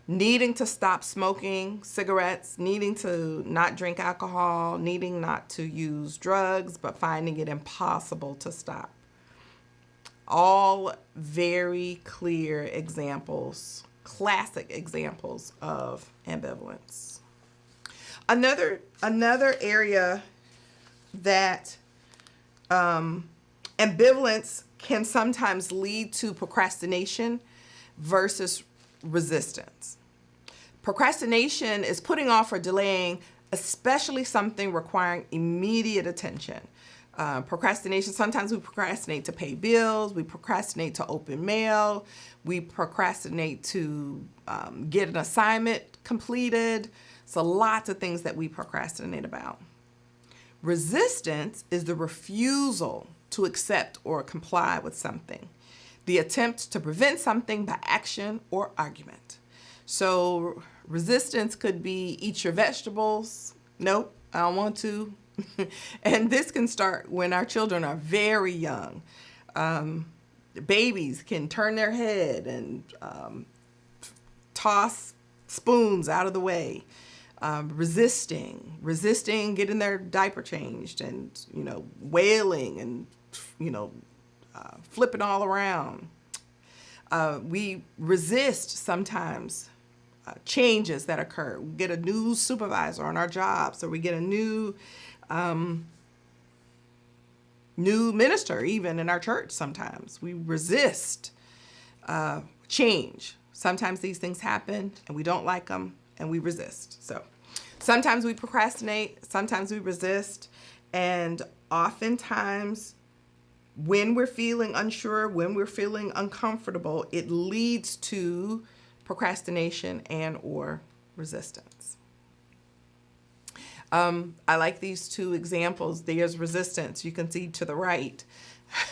Needing to stop smoking cigarettes, needing to not drink alcohol, needing not to use drugs, but finding it impossible to stop. All very clear examples, classic examples of ambivalence. Another area that ambivalence can sometimes lead to procrastination versus resistance. Procrastination is putting off or delaying, especially something requiring immediate attention. Procrastination, sometimes we procrastinate to pay bills, we procrastinate to open mail, we procrastinate to get an assignment completed. So lots of things that we procrastinate about. Resistance is the refusal to accept or comply with something, the attempt to prevent something by action or argument. So resistance could be eat your vegetables. Nope, I don't want to. And this can start when our children are very young. Babies can turn their head and toss spoons out of the way. Resisting, getting their diaper changed, and wailing and flipping all around. We resist sometimes changes that occur. We get a new supervisor on our jobs, or we get a new minister even in our church. Sometimes we resist change. Sometimes these things happen and we don't like them and we resist. So sometimes we procrastinate, sometimes we resist, and oftentimes when we're feeling unsure, when we're feeling uncomfortable, it leads to procrastination and or resistance. I like these two examples. There's resistance. You can see to the right.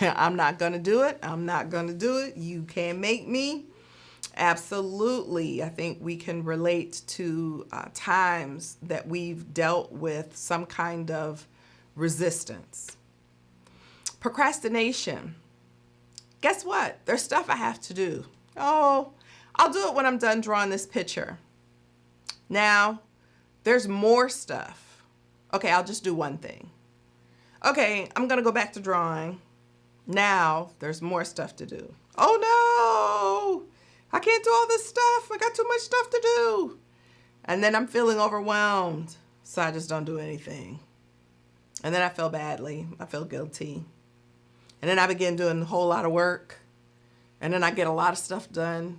I'm not going to do it. I'm not going to do it. You can't make me. Absolutely. I think we can relate to times that we've dealt with some kind of resistance. Procrastination. Guess what? There's stuff I have to do. Oh, I'll do it when I'm done drawing this picture. Now, there's more stuff. Okay, I'll just do one thing. Okay, I'm going to go back to drawing. Now, there's more stuff to do. Oh no, I can't do all this stuff. I got too much stuff to do. And then I'm feeling overwhelmed, so I just don't do anything. And then I feel badly. I feel guilty. And then I begin doing a whole lot of work. And then I get a lot of stuff done.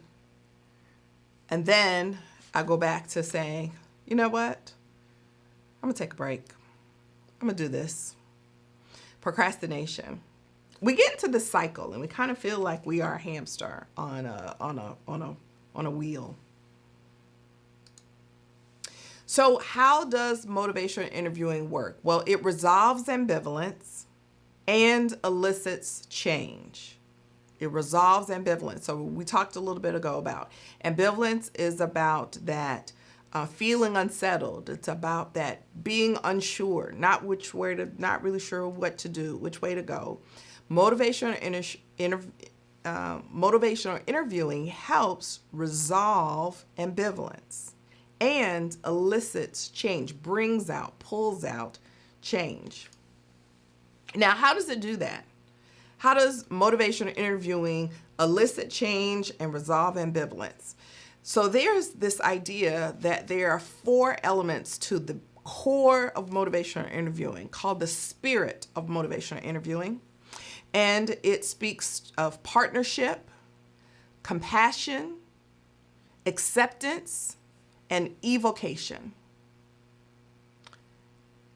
And then I go back to saying, you know what? I'm going to take a break. I'm going to do this. Procrastination. We get into this cycle and we kind of feel like we are a hamster on a wheel. So how does motivational interviewing work? Well, it resolves ambivalence and elicits change. It resolves ambivalence. So we talked a little bit ago about ambivalence is about that feeling unsettled. It's about that being unsure, not really sure what to do, which way to go. Motivational interviewing helps resolve ambivalence and elicits change, pulls out change. Now, how does it do that? How does motivational interviewing elicit change and resolve ambivalence? So there's this idea that there are 4 elements to the core of motivational interviewing called the spirit of motivational interviewing. And it speaks of partnership, compassion, acceptance, and evocation.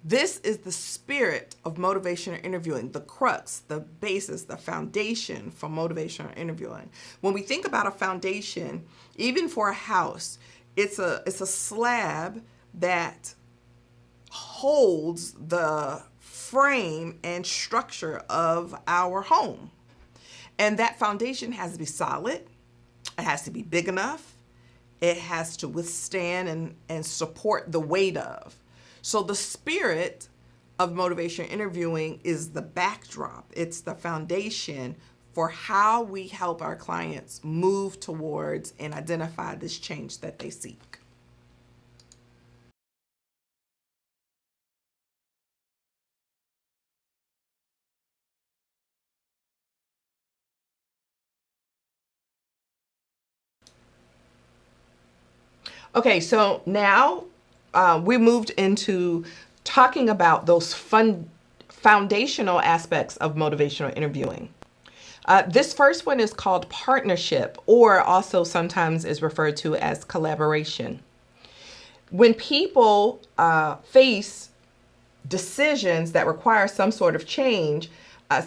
This is the spirit of motivational interviewing, the crux, the basis, the foundation for motivational interviewing. When we think about a foundation, even for a house, it's a slab that holds the frame and structure of our home. And that foundation has to be solid. It has to be big enough. It has to withstand and support the weight of. So the spirit of motivational interviewing is the backdrop. It's the foundation for how we help our clients move towards and identify this change that they seek. Okay, so now we moved into talking about those foundational aspects of motivational interviewing. This first one is called partnership, or also sometimes is referred to as collaboration. When people face decisions that require some sort of change,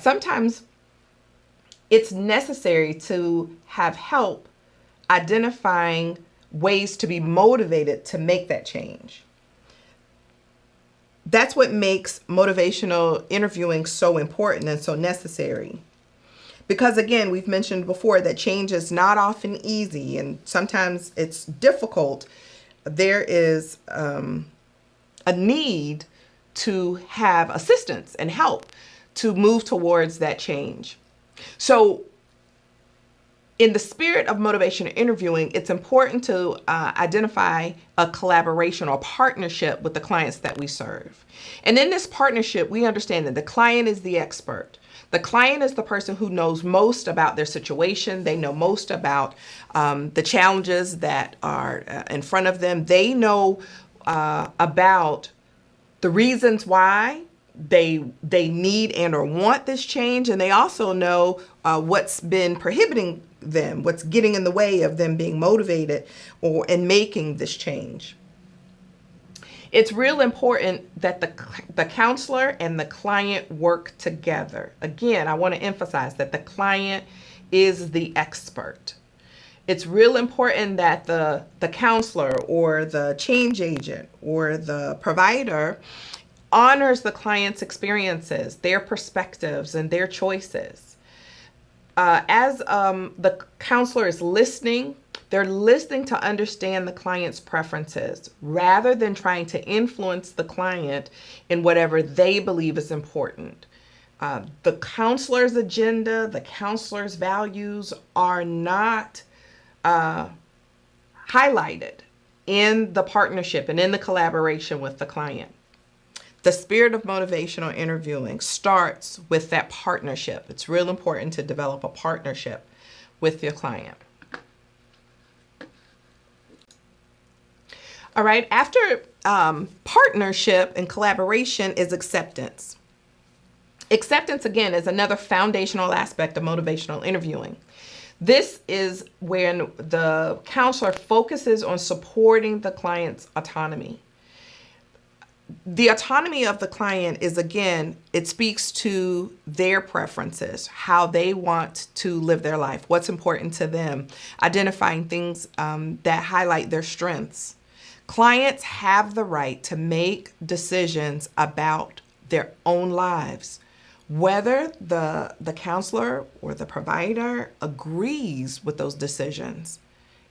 sometimes it's necessary to have help identifying ways to be motivated to make that change. That's what makes motivational interviewing so important and so necessary. Because again, we've mentioned before that change is not often easy and sometimes it's difficult. There is a need to have assistance and help to move towards that change. So In the spirit of motivational interviewing, it's important to identify a collaboration or partnership with the clients that we serve. And in this partnership, we understand that the client is the expert. The client is the person who knows most about their situation. They know most about the challenges that are in front of them. They know about the reasons why they need and or want this change, and they also know what's been prohibiting them, what's getting in the way of them being motivated or and making this change. It's real important that the counselor and the client work together. Again, I want to emphasize that the client is the expert. It's real important that the counselor or the change agent or the provider honors the client's experiences, their perspectives, and their choices. As the counselor is listening, they're listening to understand the client's preferences rather than trying to influence the client in whatever they believe is important. The counselor's agenda, the counselor's values are not highlighted in the partnership and in the collaboration with the client. The spirit of motivational interviewing starts with that partnership. It's real important to develop a partnership with your client. All right, after partnership and collaboration is acceptance. Acceptance, again, is another foundational aspect of motivational interviewing. This is when the counselor focuses on supporting the client's autonomy. The autonomy of the client is, again, it speaks to their preferences, how they want to live their life, what's important to them, identifying things that highlight their strengths. Clients have the right to make decisions about their own lives, whether the counselor or the provider agrees with those decisions.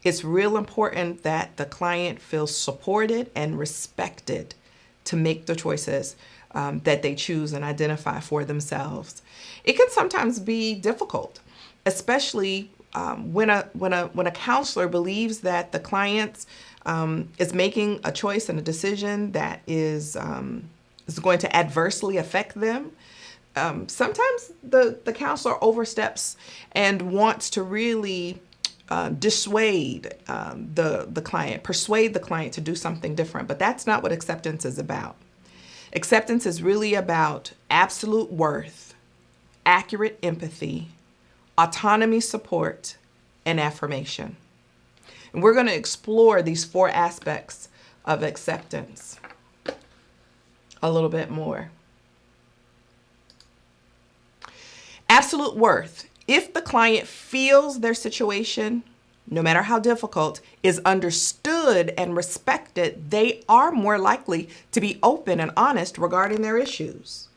It's real important that the client feels supported and respected to make the choices that they choose and identify for themselves. It can sometimes be difficult, especially when a counselor believes that the client is making a choice and a decision that is going to adversely affect them. Sometimes the counselor oversteps and wants to really dissuade the client, persuade the client to do something different. But that's not what acceptance is about. Acceptance is really about absolute worth, accurate empathy, autonomy support, and affirmation. And we're going to explore these 4 aspects of acceptance a little bit more. Absolute worth. If the client feels their situation, no matter how difficult, is understood and respected, they are more likely to be open and honest regarding their issues.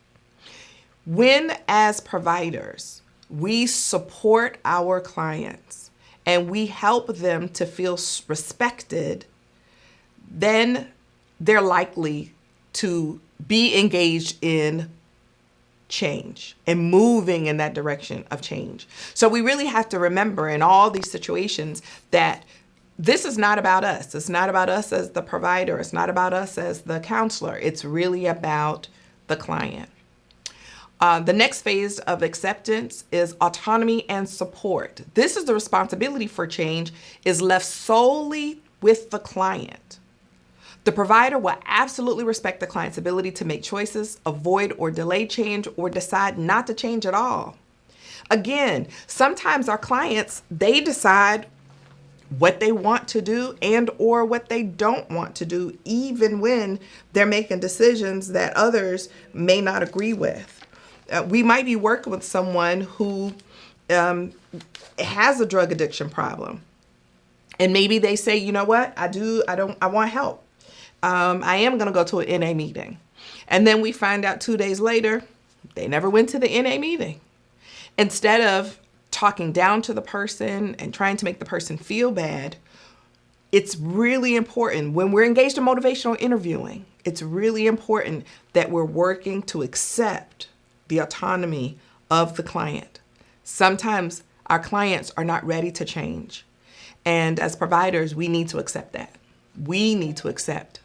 When, as providers, we support our clients and we help them to feel respected, then they're likely to be engaged in change and moving in that direction of change. So we really have to remember in all these situations that this is not about us. It's not about us as the provider. It's not about us as the counselor. It's really about the client. The next phase of acceptance is autonomy and support. This is the responsibility for change is left solely with the client. The provider will absolutely respect the client's ability to make choices, avoid or delay change, or decide not to change at all. Again, sometimes our clients, they decide what they want to do and or what they don't want to do, even when they're making decisions that others may not agree with. We might be working with someone who has a drug addiction problem. And maybe they say, you know what, I want help. I am going to go to an NA meeting. And then we find out 2 days later, they never went to the NA meeting. Instead of talking down to the person and trying to make the person feel bad, it's really important when we're engaged in motivational interviewing, it's really important that we're working to accept the autonomy of the client. Sometimes Our clients are not ready to change. And as providers, we need to accept that. We need to accept.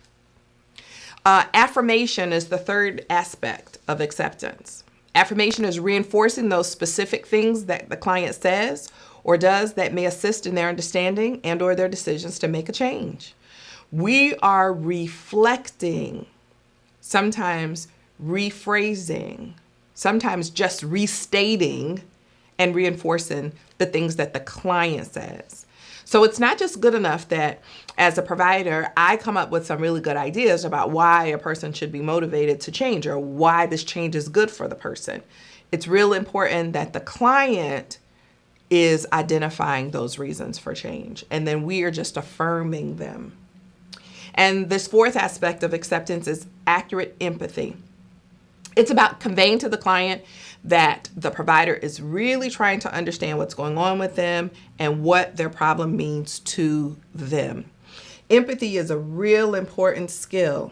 Affirmation is the third aspect of acceptance. Affirmation is reinforcing those specific things that the client says or does that may assist in their understanding and or their decisions to make a change. We are reflecting, sometimes rephrasing, sometimes just restating and reinforcing the things that the client says. So it's not just good enough that as a provider, I come up with some really good ideas about why a person should be motivated to change or why this change is good for the person. It's real important that the client is identifying those reasons for change, and then we are just affirming them. And this fourth aspect of acceptance is accurate empathy. It's about conveying to the client that the provider is really trying to understand what's going on with them and what their problem means to them. Empathy is a real important skill.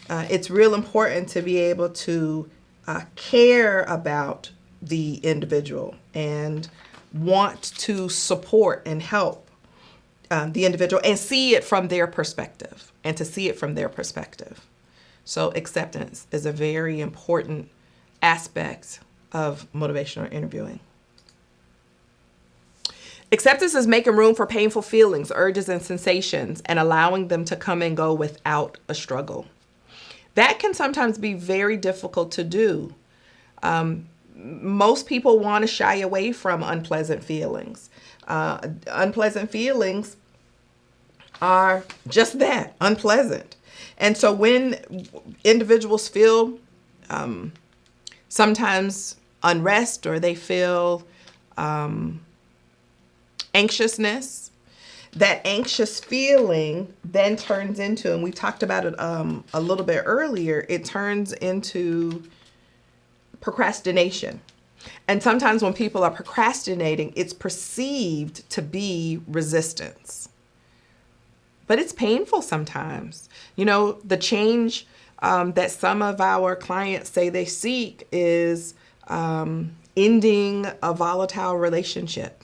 It's real important to be able to care about the individual and want to support and help the individual and see it from their perspective and to see it from their perspective. So acceptance is a very important aspect of motivational interviewing. Acceptance is making room for painful feelings, urges, and sensations and allowing them to come and go without a struggle. That can sometimes be very difficult to do. Most people want to shy away from unpleasant feelings. Unpleasant feelings are just that, unpleasant. And so when individuals feel sometimes unrest or they feel anxiousness, that anxious feeling then turns into, and we talked about it a little bit earlier, it turns into procrastination. And sometimes when people are procrastinating, it's perceived to be resistance. But it's painful sometimes. You know, the change that some of our clients say they seek is ending a volatile relationship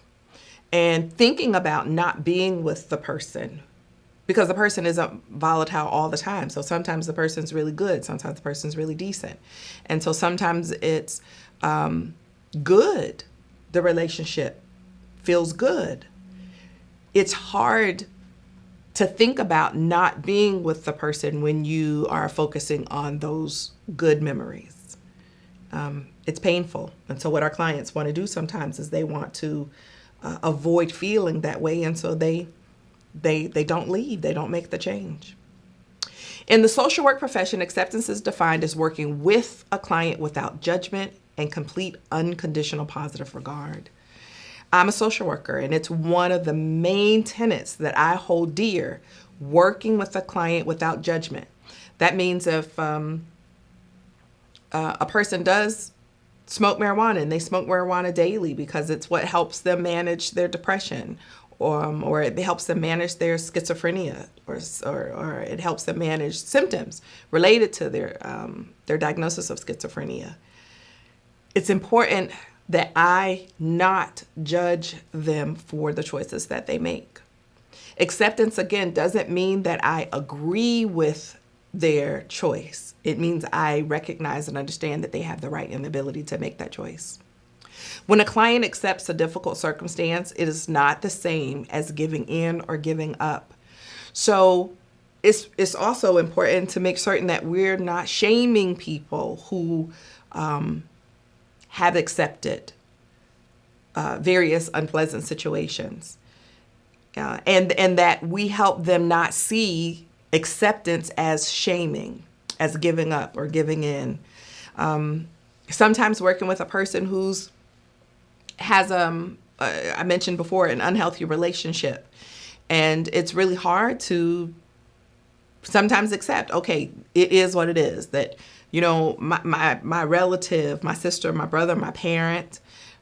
and thinking about not being with the person because the person isn't volatile all the time. So sometimes the person's really good. Sometimes the person's really decent. And so sometimes it's good. The relationship feels good. It's hard to think about not being with the person when you are focusing on those good memories. It's painful. And so what our clients want to do sometimes is they want to avoid feeling that way. And so they don't leave. They don't make the change. In the social work profession, acceptance is defined as working with a client without judgment and complete unconditional positive regard. I'm a social worker, and it's one of the main tenets that I hold dear, working with a client without judgment. That means if a person does smoke marijuana and they smoke marijuana daily because it's what helps them manage their depression, or it helps them manage their schizophrenia, or it helps them manage symptoms related to their diagnosis of schizophrenia. It's important that I not judge them for the choices that they make. Acceptance, again, doesn't mean that I agree with their choice. It means I recognize and understand that they have the right and the ability to make that choice. When a client accepts a difficult circumstance, it is not the same as giving in or giving up. So it's also important to make certain that we're not shaming people who have accepted various unpleasant situations, and that we help them not see acceptance as shaming, as giving up or giving in. Sometimes working with a person who's has I mentioned before, an unhealthy relationship, and it's really hard to sometimes accept, okay, it is what it is, that my relative, my sister, my brother, my parent,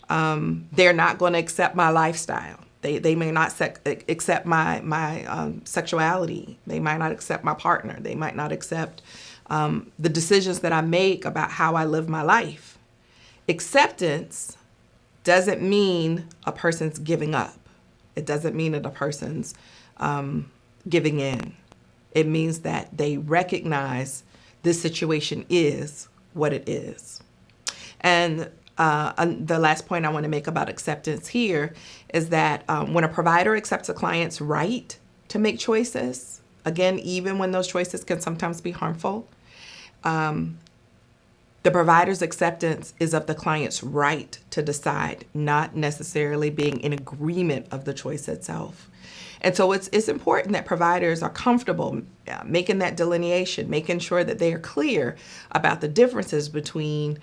they're not going to accept my lifestyle. They may not accept my sexuality. They might not accept my partner. They might not accept the decisions that I make about how I live my life. Acceptance doesn't mean a person's giving up. It doesn't mean that a person's giving in. It means that they recognize this situation is what it is. And the last point I want to make about acceptance here is that when a provider accepts a client's right to make choices, again, even when those choices can sometimes be harmful, the provider's acceptance is of the client's right to decide, not necessarily being in agreement of the choice itself. And so it's important that providers are comfortable making that delineation, making sure that they are clear about the differences between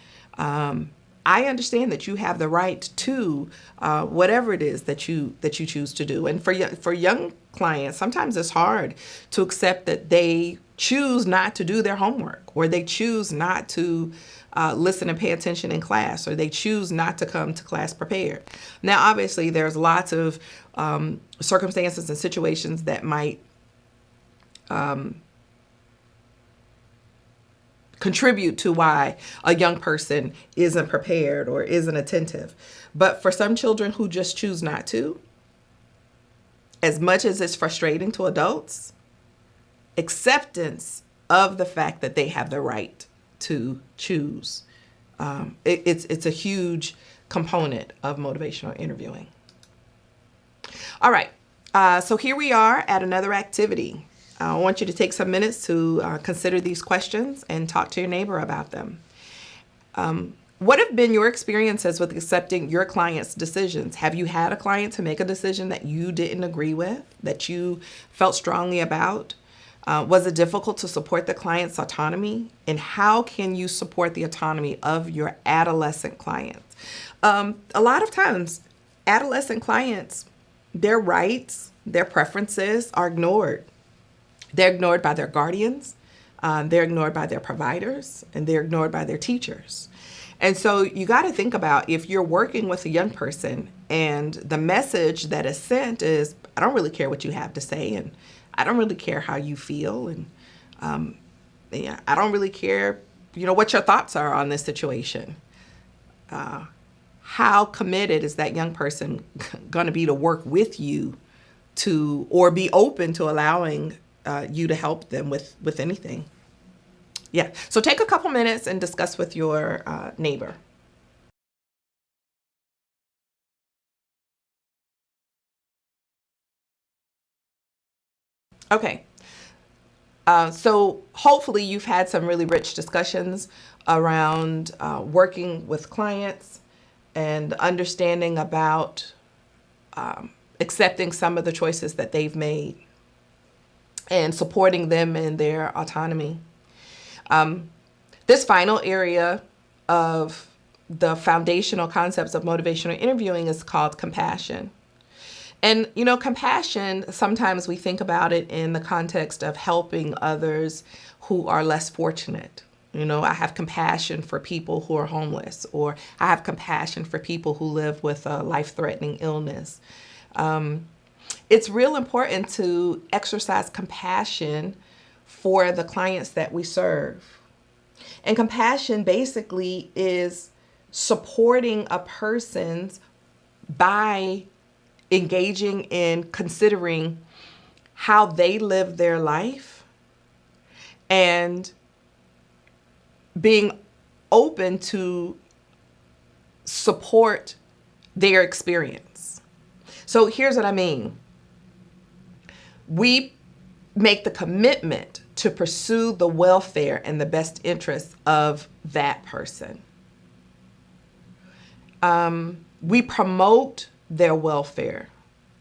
I understand that you have the right to whatever it is that you choose to do. And for young clients, sometimes it's hard to accept that they choose not to do their homework, or they choose not to listen and pay attention in class, or they choose not to come to class prepared. Now, obviously, there's lots of circumstances and situations that might contribute to why a young person isn't prepared or isn't attentive. But for some children who just choose not to, as much as it's frustrating to adults, acceptance of the fact that they have the right to choose, it's a huge component of motivational interviewing. All right, so here we are at another activity. I want you to take some minutes to consider these questions and talk to your neighbor about them. What have been your experiences with accepting your client's decisions? Have you had a client to make a decision that you didn't agree with, that you felt strongly about? Was it difficult to support the client's autonomy? And how can you support the autonomy of your adolescent clients? A lot of times, adolescent clients, their rights, their preferences are ignored. They're ignored by their guardians, they're ignored by their providers, and they're ignored by their teachers. And so you got to think about, if you're working with a young person and the message that is sent is, I don't really care what you have to say, and I don't really care how you feel, and I don't really care, what your thoughts are on this situation. How committed is that young person going to be to work with you or be open to allowing you to help them with anything? Yeah, so take a couple minutes and discuss with your neighbor. Okay, so hopefully you've had some really rich discussions around working with clients and understanding about accepting some of the choices that they've made and supporting them in their autonomy. This final area of the foundational concepts of motivational interviewing is called compassion. And, compassion, sometimes we think about it in the context of helping others who are less fortunate. I have compassion for people who are homeless, or I have compassion for people who live with a life-threatening illness. It's real important to exercise compassion for the clients that we serve. And compassion basically is supporting a person's by engaging in considering how they live their life and being open to support their experience. So here's what I mean. We make the commitment to pursue the welfare and the best interests of that person. We promote their welfare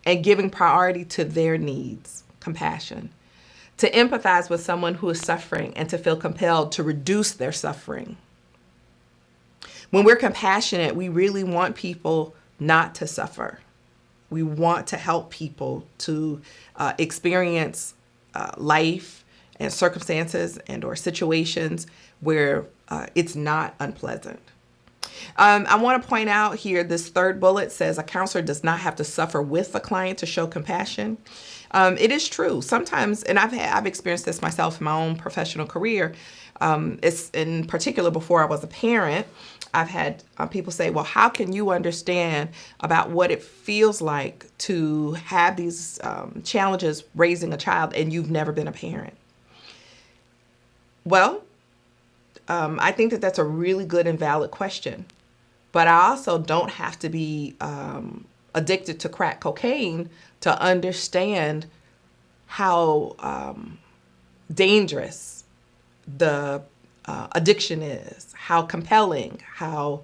and giving priority to their needs, compassion, to empathize with someone who is suffering and to feel compelled to reduce their suffering. When we're compassionate, we really want people not to suffer. We want to help people to experience life and circumstances and or situations where it's not unpleasant. I want to point out here, this third bullet says a counselor does not have to suffer with the client to show compassion. It is true. Sometimes, and I've experienced this myself in my own professional career, it's in particular before I was a parent, I've had people say, well, how can you understand about what it feels like to have these challenges raising a child and you've never been a parent? Well, I think that that's a really good and valid question. But I also don't have to be addicted to crack cocaine to understand how dangerous the addiction is, how compelling, how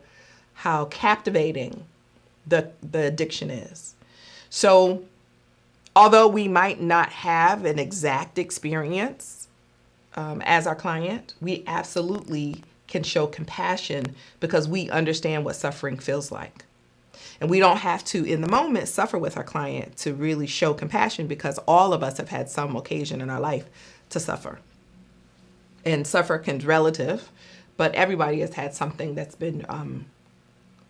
captivating the addiction is. So although we might not have an exact experience as our client, we absolutely can show compassion because we understand what suffering feels like. And we don't have to, in the moment, suffer with our client to really show compassion because all of us have had some occasion in our life to suffer. And suffer can be relative, but everybody has had something that's been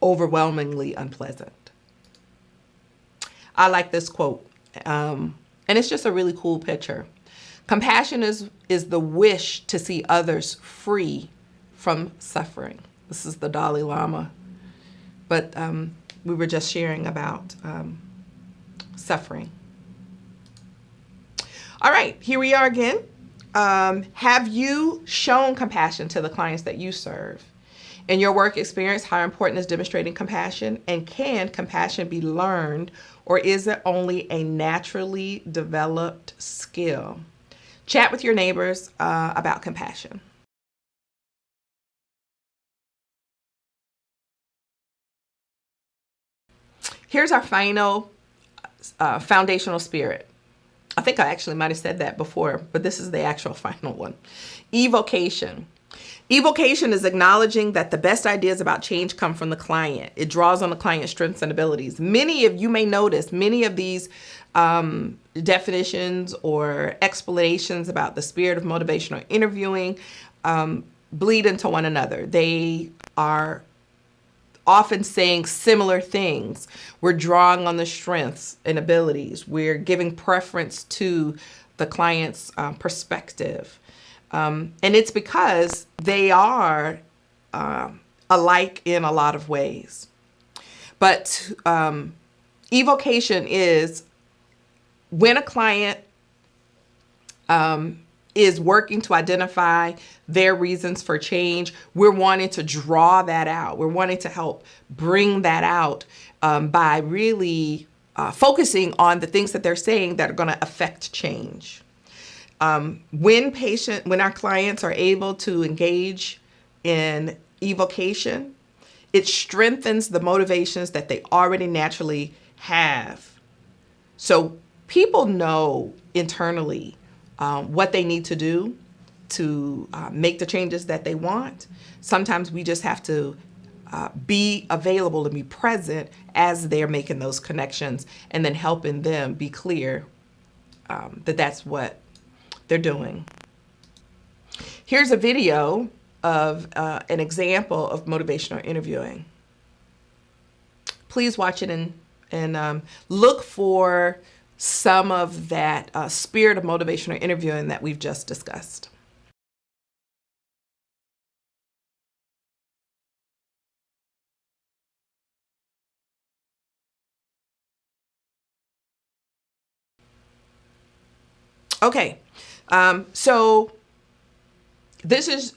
overwhelmingly unpleasant. I like this quote, and it's just a really cool picture. Compassion is the wish to see others free from suffering. This is the Dalai Lama. But we were just sharing about suffering. All right, here we are again. Have you shown compassion to the clients that you serve? In your work experience, how important is demonstrating compassion? And can compassion be learned, or is it only a naturally developed skill? Chat with your neighbors about compassion. Here's our final foundational spirit. I think I actually might have said that before, but this is the actual final one. Evocation. Evocation is acknowledging that the best ideas about change come from the client. It draws on the client's strengths and abilities. Many of you may notice many of these definitions or explanations about the spirit of motivational interviewing bleed into one another. They are often saying similar things. We're drawing on the strengths and abilities. We're giving preference to the client's perspective. And it's because they are alike in a lot of ways. But evocation is when a client is working to identify their reasons for change, we're wanting to draw that out. We're wanting to help bring that out by really focusing on the things that they're saying that are going to affect change. When our clients are able to engage in evocation, it strengthens the motivations that they already naturally have. So people know internally what they need to do to make the changes that they want. Sometimes we just have to be available and be present as they're making those connections and then helping them be clear that that's what they're doing. Here's a video of an example of motivational interviewing. Please watch it and look for some of that spirit of motivational interviewing that we've just discussed. Okay, so this is,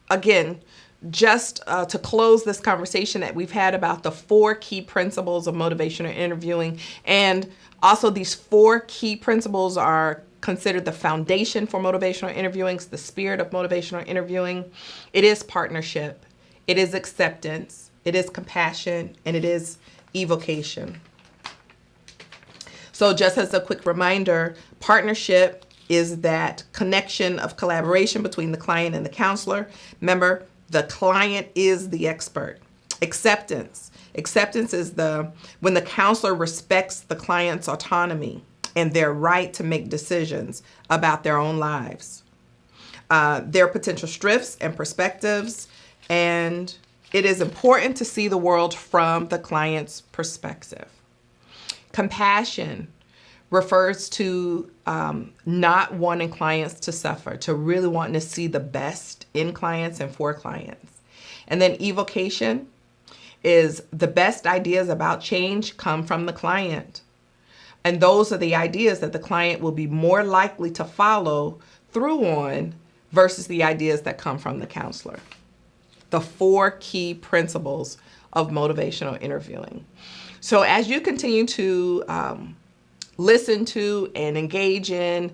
again, just to close this conversation that we've had about the 4 key principles of motivational interviewing. And also these 4 key principles are considered the foundation for motivational interviewing, the spirit of motivational interviewing. It is partnership, it is acceptance, it is compassion, and it is evocation. So just as a quick reminder, partnership is that connection of collaboration between the client and the counselor. Remember, the client is the expert. Acceptance. Acceptance is when the counselor respects the client's autonomy and their right to make decisions about their own lives, their potential strengths and perspectives. And it is important to see the world from the client's perspective. Compassion refers to not wanting clients to suffer, to really wanting to see the best in clients and for clients. And then evocation is the best ideas about change come from the client. And those are the ideas that the client will be more likely to follow through on versus the ideas that come from the counselor. The 4 key principles of motivational interviewing. So as you continue to listen to and engage in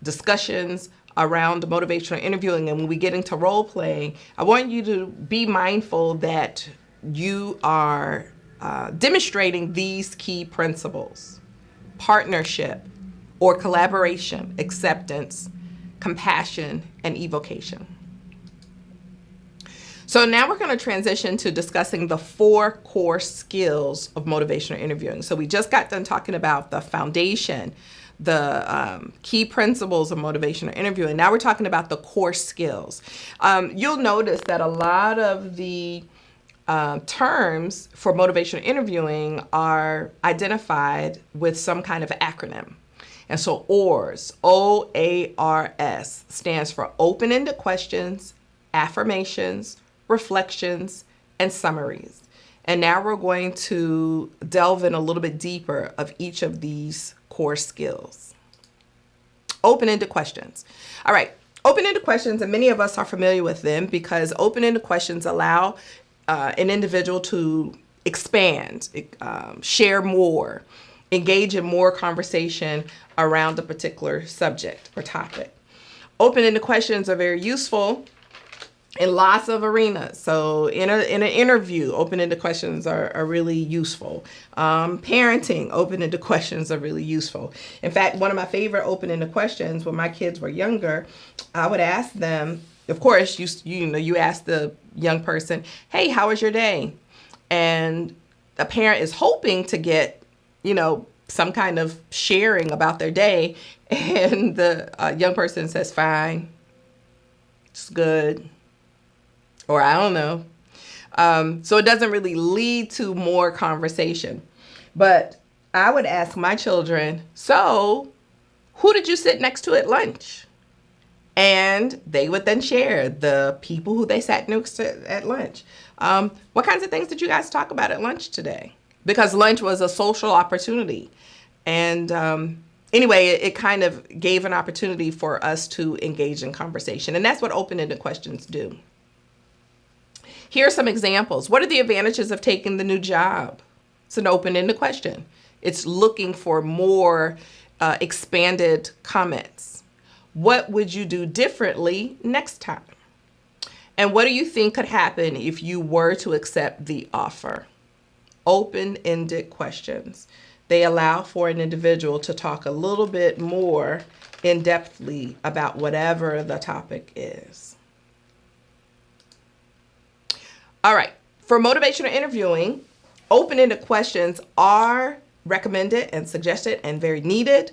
discussions around motivational interviewing, and when we get into role playing, I want you to be mindful that you are demonstrating these key principles: partnership or collaboration, acceptance, compassion, and evocation. So now we're going to transition to discussing the 4 core skills of motivational interviewing. So we just got done talking about the foundation, the key principles of motivational interviewing. Now we're talking about the core skills. You'll notice that a lot of the terms for motivational interviewing are identified with some kind of acronym. And so OARS, OARS, stands for open-ended questions, affirmations, reflections, and summaries. And now we're going to delve in a little bit deeper of each of these core skills. Open-ended questions. All right, open-ended questions, and many of us are familiar with them because open-ended questions allow an individual to expand, share more, engage in more conversation around a particular subject or topic. Open-ended questions are very useful in lots of arenas. So in an interview, open-ended questions are really useful. Parenting, open-ended questions are really useful. In fact, one of my favorite open-ended questions when my kids were younger, I would ask them, of course, you ask the young person, hey, how was your day? And a parent is hoping to get, some kind of sharing about their day. And the young person says, fine, it's good. Or I don't know. So it doesn't really lead to more conversation. But I would ask my children, so who did you sit next to at lunch? And they would then share the people who they sat next to at lunch. What kinds of things did you guys talk about at lunch today? Because lunch was a social opportunity. And anyway, it kind of gave an opportunity for us to engage in conversation. And that's what open-ended questions do. Here are some examples. What are the advantages of taking the new job? It's an open-ended question. It's looking for more expanded comments. What would you do differently next time? And what do you think could happen if you were to accept the offer? Open-ended questions. They allow for an individual to talk a little bit more in-depthly about whatever the topic is. All right, for motivational interviewing, open-ended questions are recommended and suggested and very needed.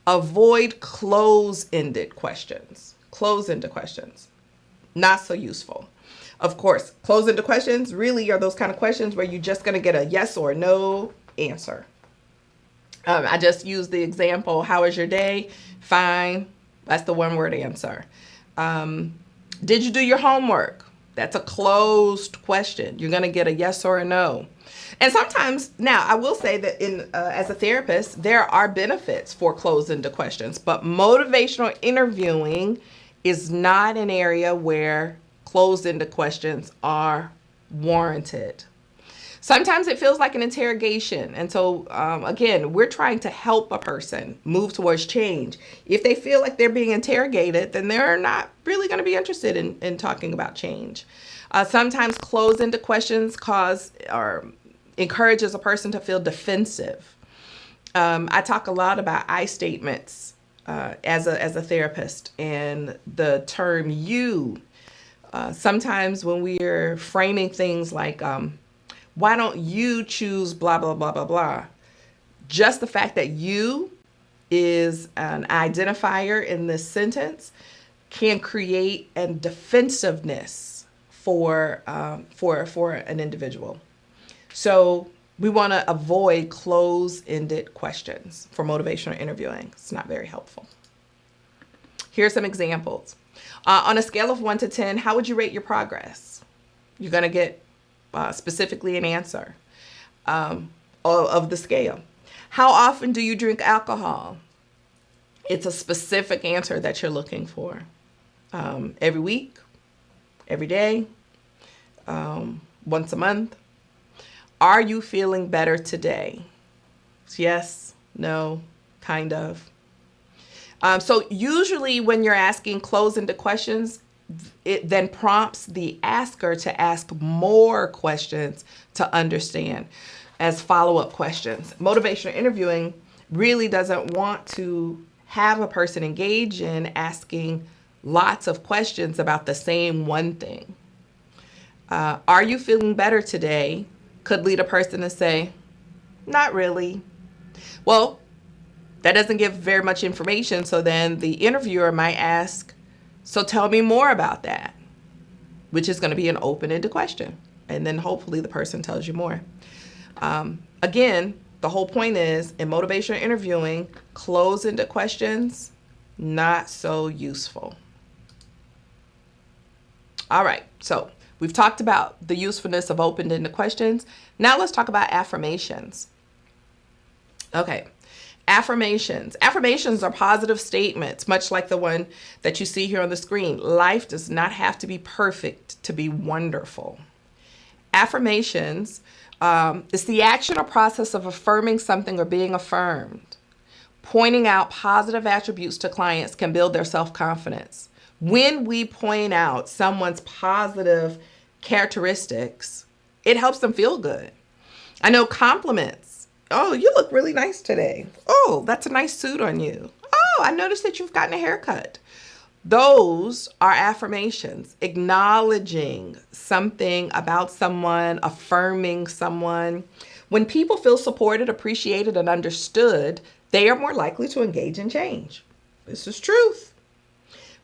Avoid close-ended questions. Close-ended questions, not so useful. Of course, close-ended questions really are those kind of questions where you're just going to get a yes or no answer. I just used the example, how was your day? Fine. That's the one-word answer. Did you do your homework? That's a closed question. You're going to get a yes or a no. And sometimes, now I will say that as a therapist, there are benefits for closed-ended questions, but motivational interviewing is not an area where closed-ended questions are warranted. Sometimes it feels like an interrogation. And so, again, we're trying to help a person move towards change. If they feel like they're being interrogated, then they're not really going to be interested in talking about change. Sometimes closed-ended questions cause or encourages a person to feel defensive. I talk a lot about I statements as a therapist, and the term you. Sometimes when we are framing things like, why don't you choose blah, blah, blah, blah, blah? Just the fact that you is an identifier in this sentence can create a defensiveness for an individual. So we want to avoid closed-ended questions for motivational interviewing. It's not very helpful. Here are some examples. On a scale of 1 to 10, how would you rate your progress? You're going to get specifically an answer of the scale. How often do you drink alcohol? It's a specific answer that you're looking for. Every week, every day, once a month. Are you feeling better today? Yes, no, kind of. So usually when you're asking close-ended questions, it then prompts the asker to ask more questions to understand as follow-up questions. Motivational interviewing really doesn't want to have a person engage in asking lots of questions about the same one thing. Are you feeling better today? Could lead a person to say, not really. Well, that doesn't give very much information. So then the interviewer might ask, so tell me more about that, which is going to be an open-ended question. And then hopefully the person tells you more. Again, the whole point is in motivational interviewing, close-ended questions, not so useful. All right, so we've talked about the usefulness of open-ended questions. Now let's talk about affirmations. Okay, affirmations. Affirmations are positive statements, much like the one that you see here on the screen. Life does not have to be perfect to be wonderful. Affirmations is the action or process of affirming something or being affirmed. Pointing out positive attributes to clients can build their self-confidence. When we point out someone's positive characteristics, it helps them feel good. I know compliments. Oh, you look really nice today. Oh, that's a nice suit on you. Oh, I noticed that you've gotten a haircut. Those are affirmations, acknowledging something about someone, affirming someone. When people feel supported, appreciated, and understood, they are more likely to engage in change. This is truth.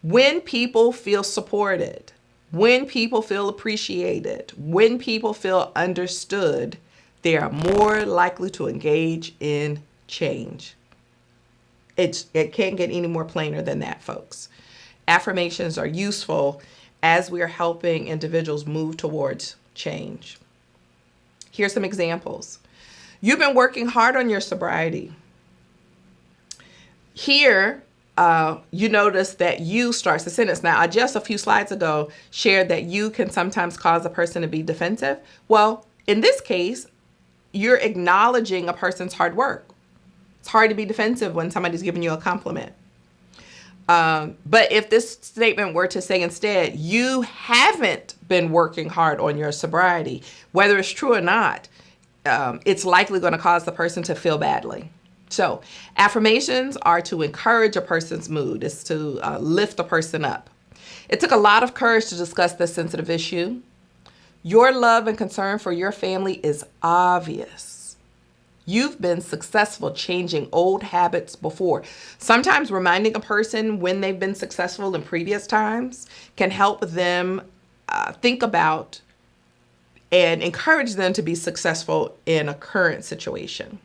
When people feel supported, when people feel appreciated, when people feel understood, they are more likely to engage in change. It can't get any more plainer than that, folks. Affirmations are useful as we are helping individuals move towards change. Here's some examples. You've been working hard on your sobriety. Here, you notice that you starts the sentence. Now, I just a few slides ago shared that you can sometimes cause a person to be defensive. Well, in this case, you're acknowledging a person's hard work. It's hard to be defensive when somebody's giving you a compliment. But if this statement were to say instead, you haven't been working hard on your sobriety, whether it's true or not, it's likely going to cause the person to feel badly. So affirmations are to encourage a person's mood. It's to lift a person up. It took a lot of courage to discuss this sensitive issue. Your love and concern for your family is obvious. You've been successful changing old habits before. Sometimes reminding a person when they've been successful in previous times can help them think about and encourage them to be successful in a current situation.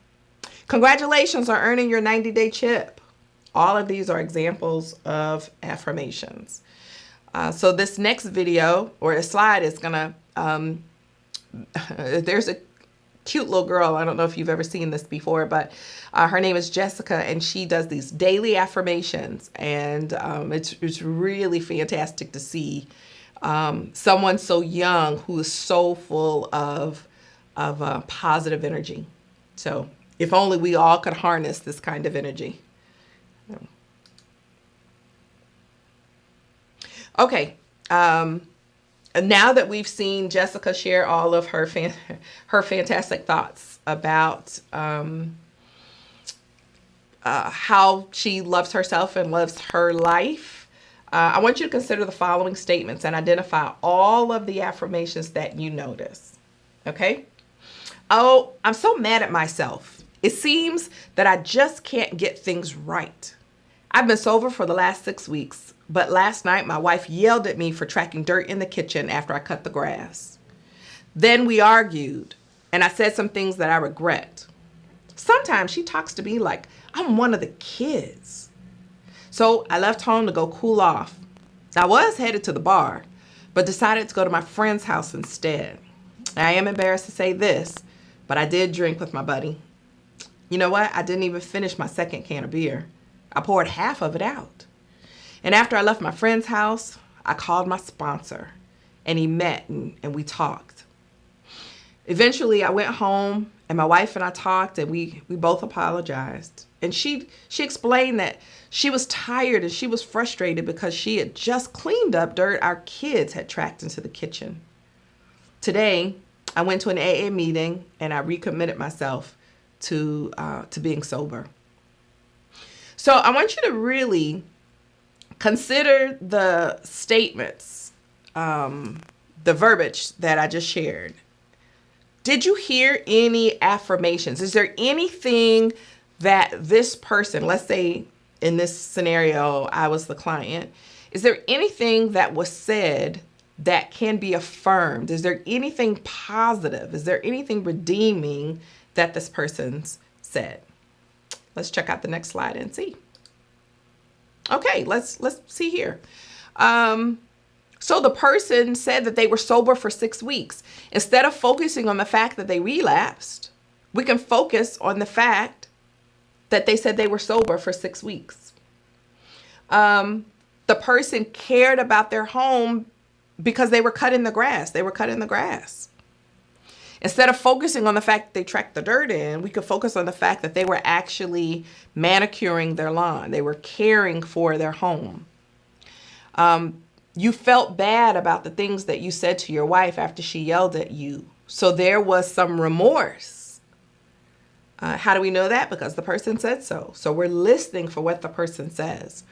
Congratulations on earning your 90-day chip. All of these are examples of affirmations. So this next video or a slide is gonna, there's a cute little girl. I don't know if you've ever seen this before, but her name is Jessica, and she does these daily affirmations. And it's really fantastic to see someone so young who is so full of positive energy. So if only we all could harness this kind of energy. Okay. Now that we've seen Jessica share all of her fantastic thoughts about how she loves herself and loves her life, I want you to consider the following statements and identify all of the affirmations that you notice. Okay? Oh, I'm so mad at myself. It seems that I just can't get things right. I've been sober for the last 6 weeks, but last night my wife yelled at me for tracking dirt in the kitchen after I cut the grass. Then we argued, and I said some things that I regret. Sometimes she talks to me like I'm one of the kids. So I left home to go cool off. I was headed to the bar, but decided to go to my friend's house instead. I am embarrassed to say this, but I did drink with my buddy. You know what? I didn't even finish my second can of beer. I poured half of it out. And after I left my friend's house, I called my sponsor, and he met and we talked. Eventually, I went home, and my wife and I talked, and we both apologized. And she explained that she was tired and she was frustrated because she had just cleaned up dirt our kids had tracked into the kitchen. Today, I went to an AA meeting, and I recommitted myself to being sober. So I want you to really consider the statements, the verbiage that I just shared. Did you hear any affirmations? Is there anything that this person, let's say in this scenario, I was the client, is there anything that was said that can be affirmed? Is there anything positive? Is there anything redeeming that this person's said? Let's check out the next slide and see. Okay, let's see here. So the person said that they were sober for 6 weeks. Instead of focusing on the fact that they relapsed, we can focus on the fact that they said they were sober for 6 weeks. The person cared about their home because they were cutting the grass. They were cutting the grass. Instead of focusing on the fact that they tracked the dirt in, we could focus on the fact that they were actually manicuring their lawn. They were caring for their home. You felt bad about the things that you said to your wife after she yelled at you. So there was some remorse. How do we know that? Because the person said so. So we're listening for what the person says.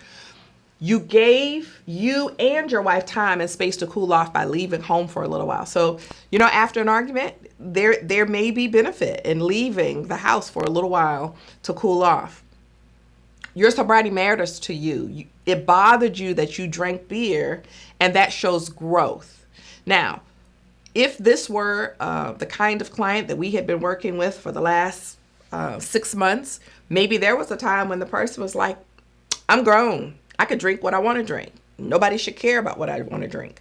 You gave you and your wife time and space to cool off by leaving home for a little while. So, after an argument, there may be benefit in leaving the house for a little while to cool off. Your sobriety matters to you. It bothered you that you drank beer, and that shows growth. Now, if this were the kind of client that we had been working with for the last 6 months, maybe there was a time when the person was like, I'm grown. I could drink what I want to drink. Nobody should care about what I want to drink.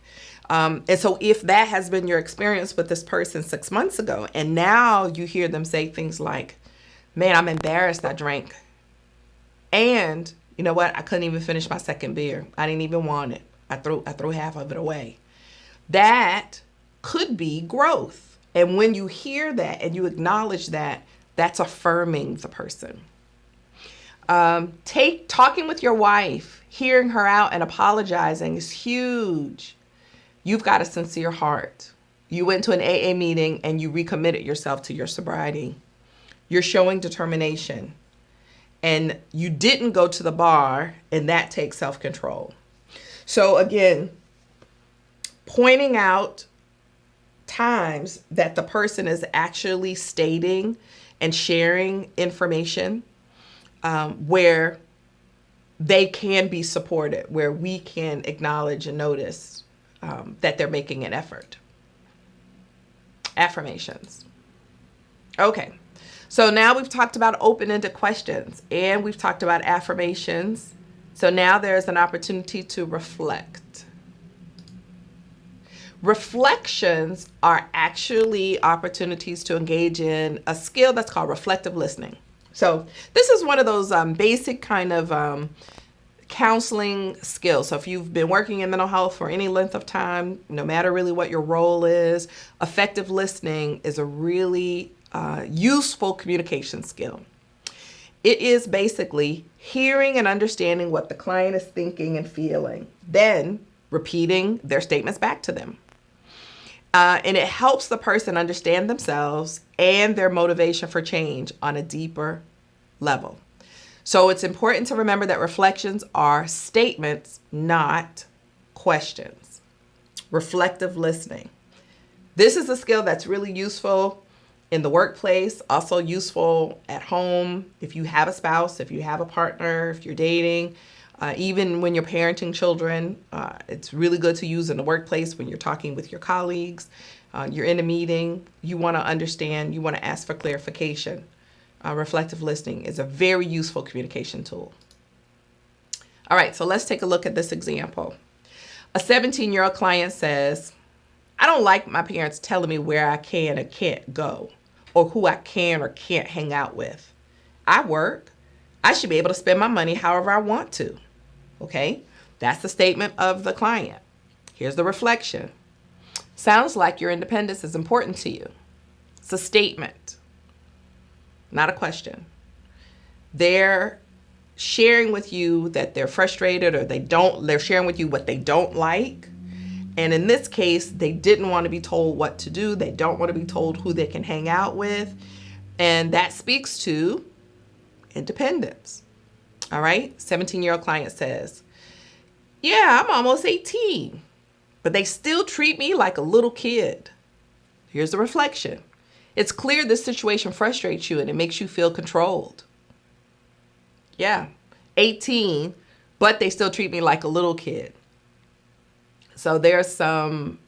And so if that has been your experience with this person 6 months ago, and now you hear them say things like, man, I'm embarrassed I drank. And you know what? I couldn't even finish my second beer. I didn't even want it. I threw half of it away. That could be growth. And when you hear that and you acknowledge that, that's affirming the person. Talking with your wife, hearing her out and apologizing is huge. You've got a sincere heart. You went to an AA meeting and you recommitted yourself to your sobriety. You're showing determination. And you didn't go to the bar, and that takes self-control. So again, pointing out times that the person is actually stating and sharing information where they can be supported, where we can acknowledge and notice that they're making an effort. Affirmations. Okay. So now we've talked about open-ended questions and we've talked about affirmations. So now there's an opportunity to reflect. Reflections are actually opportunities to engage in a skill that's called reflective listening. So this is one of those basic kind of counseling skills. So if you've been working in mental health for any length of time, no matter really what your role is, effective listening is a really useful communication skill. It is basically hearing and understanding what the client is thinking and feeling, then repeating their statements back to them. And it helps the person understand themselves and their motivation for change on a deeper level. So it's important to remember that reflections are statements, not questions. Reflective listening. This is a skill that's really useful in the workplace, also useful at home, if you have a spouse, if you have a partner, if you're dating, even when you're parenting children. It's really good to use in the workplace when you're talking with your colleagues. You're in a meeting, you want to understand, you want to ask for clarification. Reflective listening is a very useful communication tool. All right, so let's take a look at this example. A 17-year-old client says, I don't like my parents telling me where I can and can't go or who I can or can't hang out with. I work. I should be able to spend my money however I want to. Okay? That's the statement of the client. Here's the reflection. Sounds like your independence is important to you. It's a statement, not a question. They're sharing with you that they're frustrated or they're sharing with you what they don't like. And in this case, they didn't want to be told what to do. They don't want to be told who they can hang out with. And that speaks to independence. All right. 17-year-old client says, yeah, I'm almost 18, but they still treat me like a little kid. Here's the reflection. It's clear this situation frustrates you and it makes you feel controlled. Yeah, 18, but they still treat me like a little kid. So there's some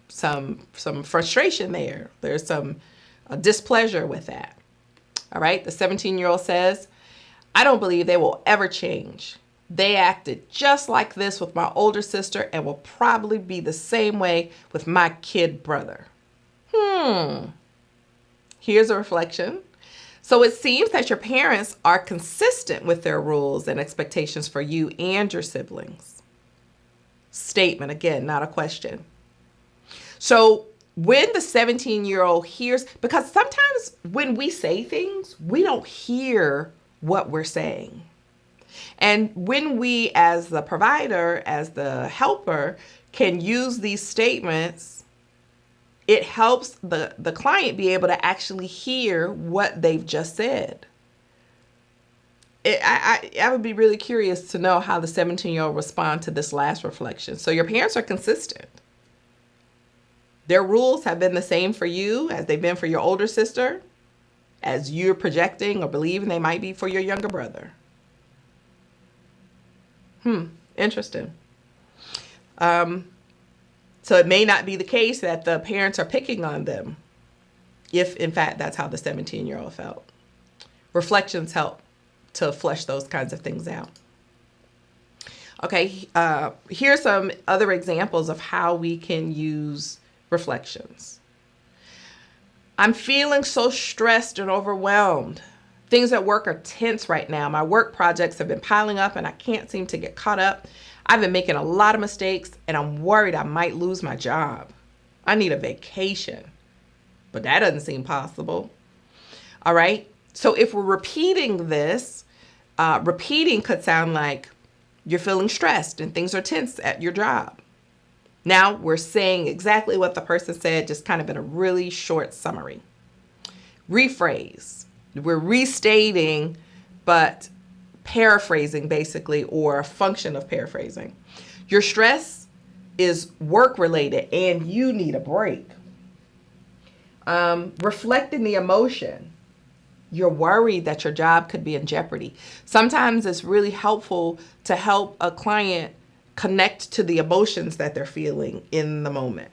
frustration there. There's some displeasure with that. All right. The 17-year-old says, I don't believe they will ever change. They acted just like this with my older sister and will probably be the same way with my kid brother. Here's a reflection. So it seems that your parents are consistent with their rules and expectations for you and your siblings. Statement, again, not a question. So when the 17-year-old hears, because sometimes when we say things, we don't hear what we're saying. And when we, as the provider, as the helper, can use these statements, it helps the client be able to actually hear what they've just said. I would be really curious to know how the 17-year-old respond to this last reflection. So your parents are consistent. Their rules have been the same for you as they've been for your older sister, as you're projecting or believing they might be for your younger brother. Interesting. So it may not be the case that the parents are picking on them, if in fact that's how the 17-year-old felt. Reflections help to flesh those kinds of things out. Okay, here's some other examples of how we can use reflections. I'm feeling so stressed and overwhelmed. Things at work are tense right now. My work projects have been piling up and I can't seem to get caught up. I've been making a lot of mistakes and I'm worried I might lose my job. I need a vacation, but that doesn't seem possible. All right. So if we're repeating this, repeating could sound like you're feeling stressed and things are tense at your job. Now we're saying exactly what the person said, just kind of in a really short summary. Rephrase. We're restating, but paraphrasing basically, or a function of paraphrasing. Your stress is work related and you need a break. Reflecting the emotion. You're worried that your job could be in jeopardy. Sometimes it's really helpful to help a client connect to the emotions that they're feeling in the moment.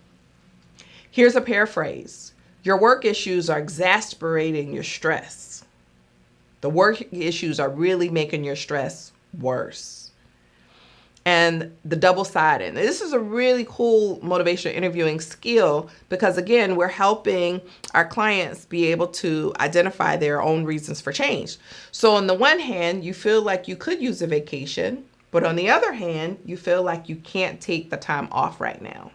Here's a paraphrase. Your work issues are exasperating your stress. The work issues are really making your stress worse. And the double-sided. This is a really cool motivational interviewing skill because, again, we're helping our clients be able to identify their own reasons for change. So on the one hand, you feel like you could use a vacation, but on the other hand, you feel like you can't take the time off right now.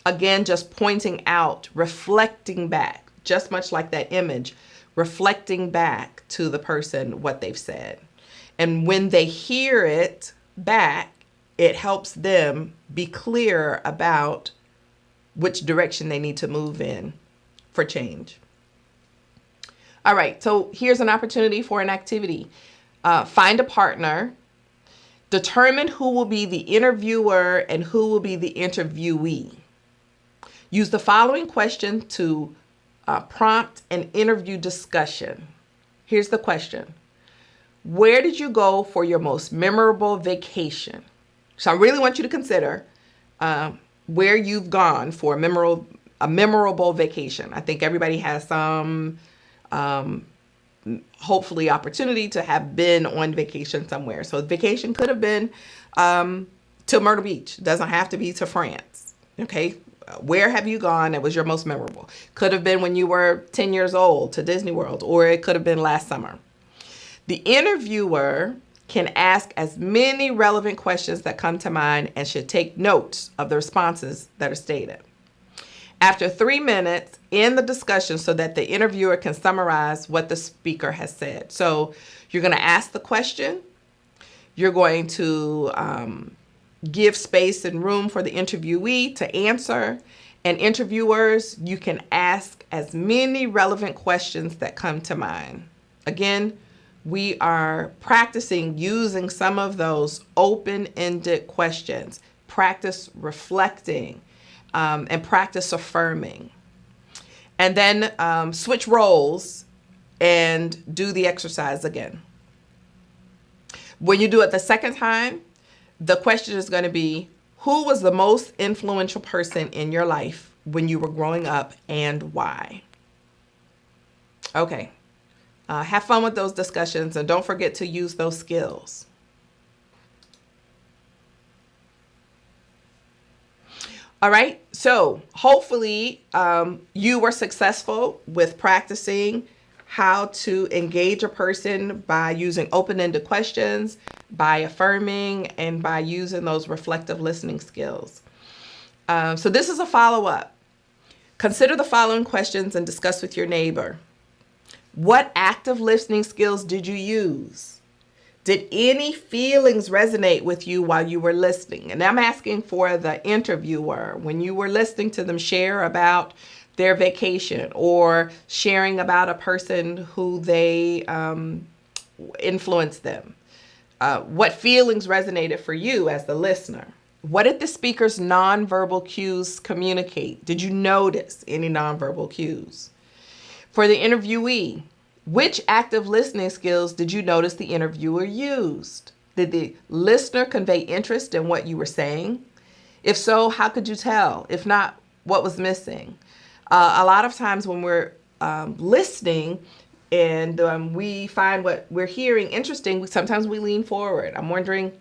Again, just pointing out, reflecting back, just much like that image, reflecting back to the person what they've said. And when they hear it back, it helps them be clear about which direction they need to move in for change. All right, so here's an opportunity for an activity. Find a partner, determine who will be the interviewer and who will be the interviewee. Use the following question to prompt an interview discussion. Here's the question. Where did you go for your most memorable vacation? So I really want you to consider where you've gone for a memorable vacation. I think everybody has some, hopefully, opportunity to have been on vacation somewhere. So vacation could have been to Myrtle Beach. It doesn't have to be to France. Okay. Where have you gone that was your most memorable? Could have been when you were 10 years old to Disney World, or it could have been last summer. The interviewer can ask as many relevant questions that come to mind and should take notes of the responses that are stated. After 3 minutes, end the discussion so that the interviewer can summarize what the speaker has said. So you're going to ask the question. You're going to give space and room for the interviewee to answer. And interviewers, you can ask as many relevant questions that come to mind. Again, we are practicing using some of those open-ended questions. Practice reflecting and practice affirming. And then switch roles and do the exercise again. When you do it the second time, the question is going to be, who was the most influential person in your life when you were growing up and why? Okay. Have fun with those discussions and don't forget to use those skills. All right. So hopefully you were successful with practicing how to engage a person by using open-ended questions, by affirming, and by using those reflective listening skills. So this is a follow-up. Consider the following questions and discuss with your neighbor. What active listening skills did you use? Did any feelings resonate with you while you were listening? And I'm asking for the interviewer, when you were listening to them share about their vacation or sharing about a person who they influenced them. What feelings resonated for you as the listener? What did the speaker's nonverbal cues communicate? Did you notice any nonverbal cues? For the interviewee, which active listening skills did you notice the interviewer used? Did the listener convey interest in what you were saying? If so, how could you tell? If not, what was missing? A lot of times when we're listening and we find what we're hearing interesting, sometimes we lean forward. I'm wondering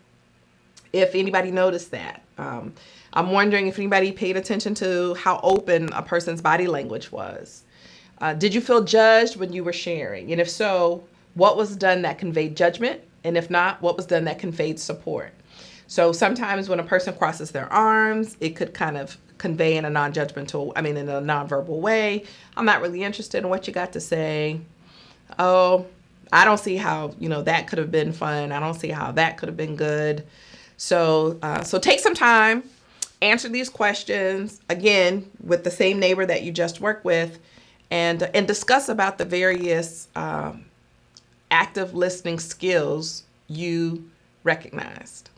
if anybody noticed that. I'm wondering if anybody paid attention to how open a person's body language was. Did you feel judged when you were sharing? And if so, what was done that conveyed judgment? And if not, what was done that conveyed support? So sometimes when a person crosses their arms, it could kind of convey in a non-judgmental, in a non-verbal way. I'm not really interested in what you got to say. Oh, I don't see how, that could have been fun. I don't see how that could have been good. So take some time, answer these questions, again, with the same neighbor that you just worked with, and discuss about the various active listening skills you recognized.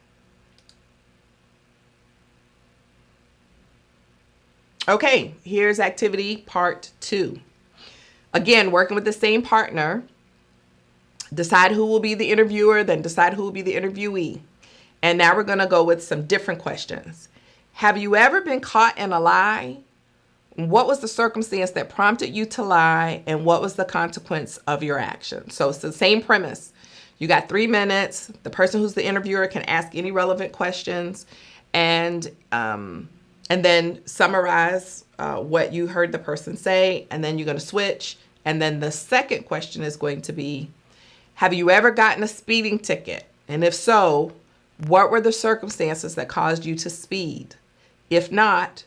Okay, here's activity part 2. Again, working with the same partner, decide who will be the interviewer, then decide who will be the interviewee. And now we're going to go with some different questions. Have you ever been caught in a lie? What was the circumstance that prompted you to lie? And what was the consequence of your action? So it's the same premise. You got 3 minutes. The person who's the interviewer can ask any relevant questions and then summarize what you heard the person say. And then you're going to switch. And then the second question is going to be, have you ever gotten a speeding ticket? And if so, what were the circumstances that caused you to speed? If not,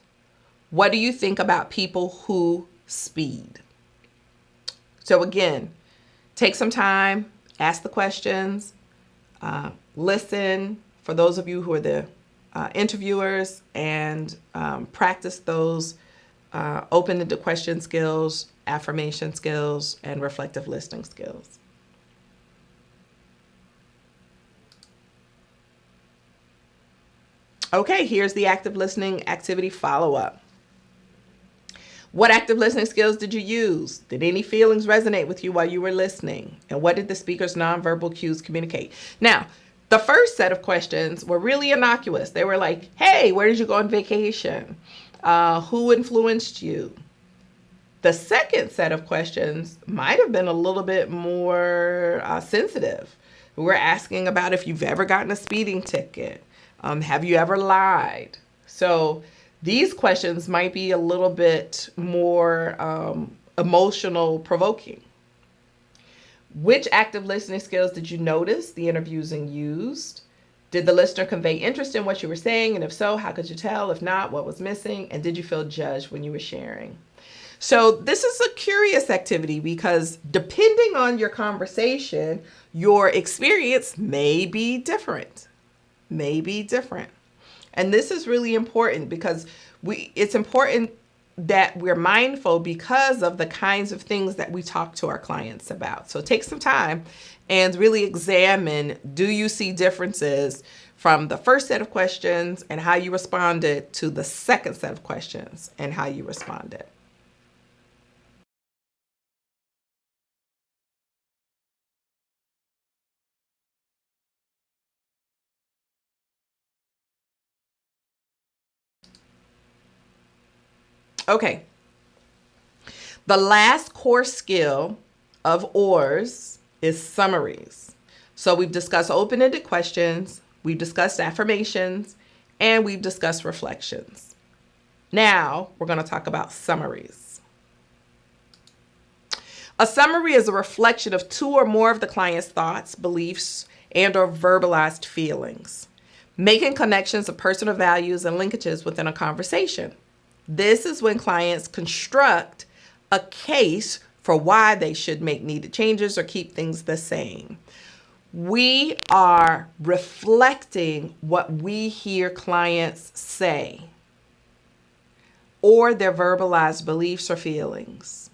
what do you think about people who speed? So again, take some time, ask the questions, listen for those of you who are the interviewers, and practice those open-ended question skills, affirmation skills, and reflective listening skills. Okay, here's the active listening activity follow-up. What active listening skills did you use? Did any feelings resonate with you while you were listening? And what did the speaker's nonverbal cues communicate? Now, the first set of questions were really innocuous. They were like, hey, where did you go on vacation? Who influenced you? The second set of questions might have been a little bit more sensitive. We're asking about if you've ever gotten a speeding ticket. Have you ever lied? So these questions might be a little bit more emotional provoking. Which active listening skills did you notice the interviewing used? Did the listener convey interest in what you were saying? And if so, how could you tell? If not, what was missing? And did you feel judged when you were sharing? So this is a curious activity because depending on your conversation, your experience may be different. And this is really important because it's important that we're mindful because of the kinds of things that we talk to our clients about. So take some time and really examine, do you see differences from the first set of questions and how you responded to the second set of questions and how you responded? Okay. The last core skill of OARS is summaries. So we've discussed open-ended questions, we've discussed affirmations, and we've discussed reflections. Now we're going to talk about summaries. A summary is a reflection of two or more of the client's thoughts, beliefs, and or verbalized feelings, making connections of personal values and linkages within a conversation. This is when clients construct a case for why they should make needed changes or keep things the same. We are reflecting what we hear clients say or their verbalized beliefs or feelings.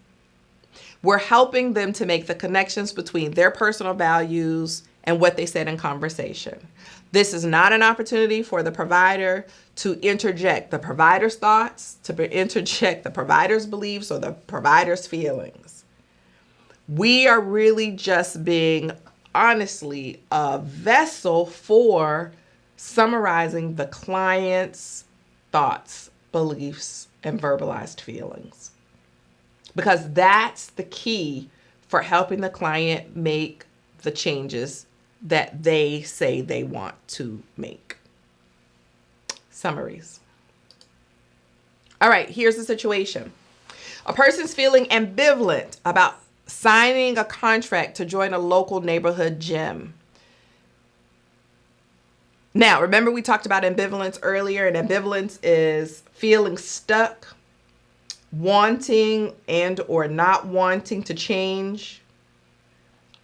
We're helping them to make the connections between their personal values and what they said in conversation. This is not an opportunity for the provider to interject the provider's thoughts, to interject the provider's beliefs or the provider's feelings. We are really just being, honestly, a vessel for summarizing the client's thoughts, beliefs, and verbalized feelings. Because that's the key for helping the client make the changes that they say they want to make. Summaries. All right, here's the situation. A person's feeling ambivalent about signing a contract to join a local neighborhood gym. Now, remember we talked about ambivalence earlier, and ambivalence is feeling stuck, wanting and or not wanting to change.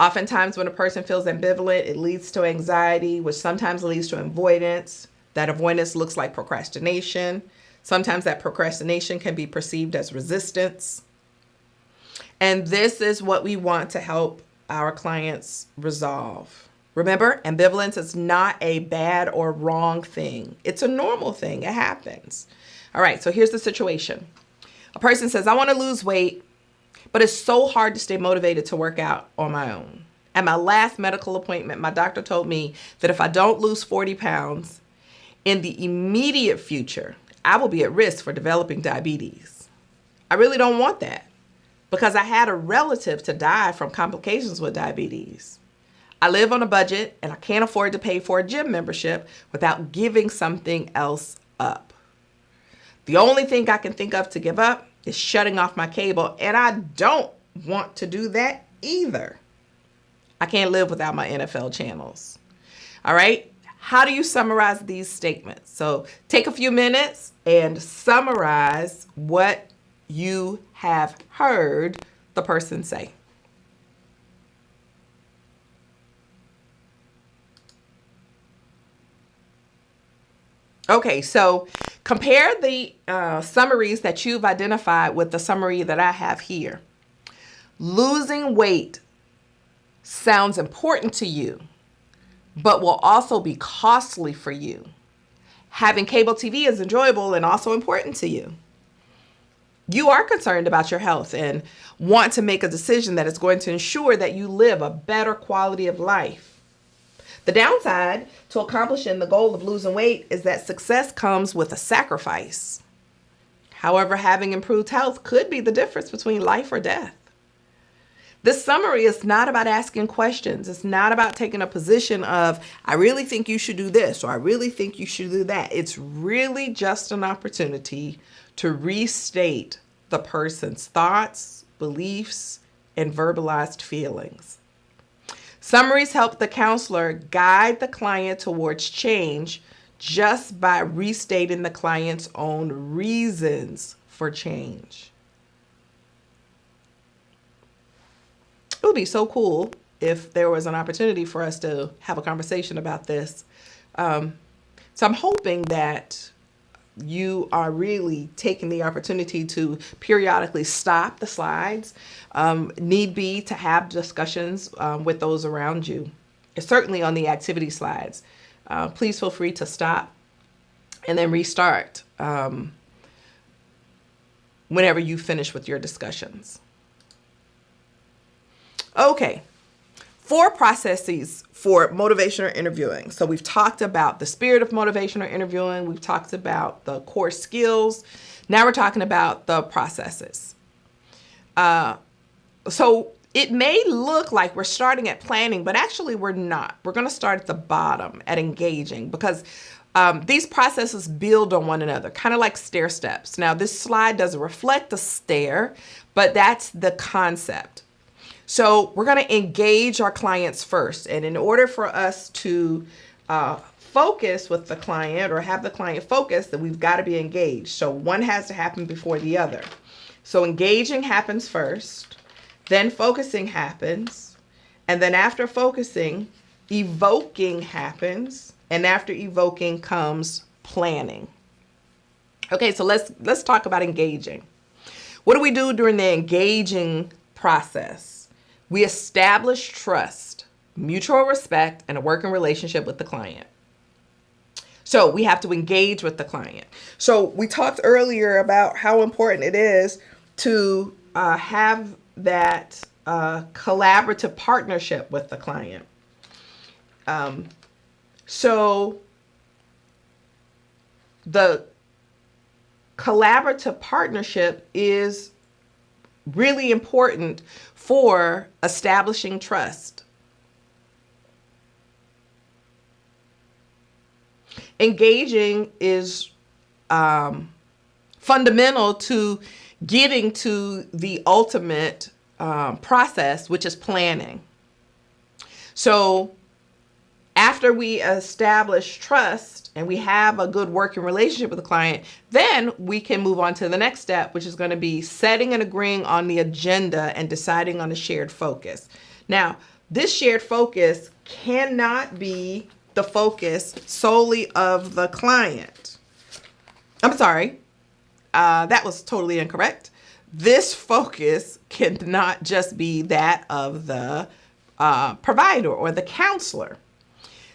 Oftentimes when a person feels ambivalent, it leads to anxiety, which sometimes leads to avoidance. That avoidance looks like procrastination. Sometimes that procrastination can be perceived as resistance. And this is what we want to help our clients resolve. Remember, ambivalence is not a bad or wrong thing. It's a normal thing. It happens. All right, so here's the situation. A person says, I want to lose weight, but it's so hard to stay motivated to work out on my own. At my last medical appointment, my doctor told me that if I don't lose 40 pounds in the immediate future, I will be at risk for developing diabetes. I really don't want that because I had a relative to die from complications with diabetes. I live on a budget and I can't afford to pay for a gym membership without giving something else up. The only thing I can think of to give up is shutting off my cable, and I don't want to do that either. I can't live without my NFL channels. All right? How do you summarize these statements? So take a few minutes and summarize what you have heard the person say. Okay, so compare the summaries that you've identified with the summary that I have here. Losing weight sounds important to you, but will also be costly for you. Having cable TV is enjoyable and also important to you. You are concerned about your health and want to make a decision that is going to ensure that you live a better quality of life. The downside to accomplishing the goal of losing weight is that success comes with a sacrifice. However, having improved health could be the difference between life or death. This summary is not about asking questions. It's not about taking a position of, I really think you should do this, or I really think you should do that. It's really just an opportunity to restate the person's thoughts, beliefs, and verbalized feelings. Summaries help the counselor guide the client towards change just by restating the client's own reasons for change. It would be so cool if there was an opportunity for us to have a conversation about this. So I'm hoping that you are really taking the opportunity to periodically stop the slides, need be to have discussions with those around you. Certainly on the activity slides. Please feel free to stop and then restart whenever you finish with your discussions. Okay, 4 processes for motivational interviewing. So we've talked about the spirit of motivational interviewing. We've talked about the core skills. Now we're talking about the processes. So it may look like we're starting at planning, but actually we're not. We're going to start at the bottom at engaging, because these processes build on one another, kind of like stair steps. Now this slide doesn't reflect a stair, but that's the concept. So we're going to engage our clients first. And in order for us to focus with the client or have the client focus, then we've got to be engaged. So one has to happen before the other. So engaging happens first, then focusing happens. And then after focusing, evoking happens. And after evoking comes planning. Okay, so let's talk about engaging. What do we do during the engaging process? We establish trust, mutual respect, and a working relationship with the client. So we have to engage with the client. So we talked earlier about how important it is to have that collaborative partnership with the client. So the collaborative partnership is really important for establishing trust. Engaging is fundamental to getting to the ultimate process, which is planning. So after we establish trust and we have a good working relationship with the client, then we can move on to the next step, which is going to be setting and agreeing on the agenda and deciding on a shared focus. Now, this shared focus cannot be the focus solely of the client. I'm sorry, that was totally incorrect. This focus cannot just be that of the provider or the counselor.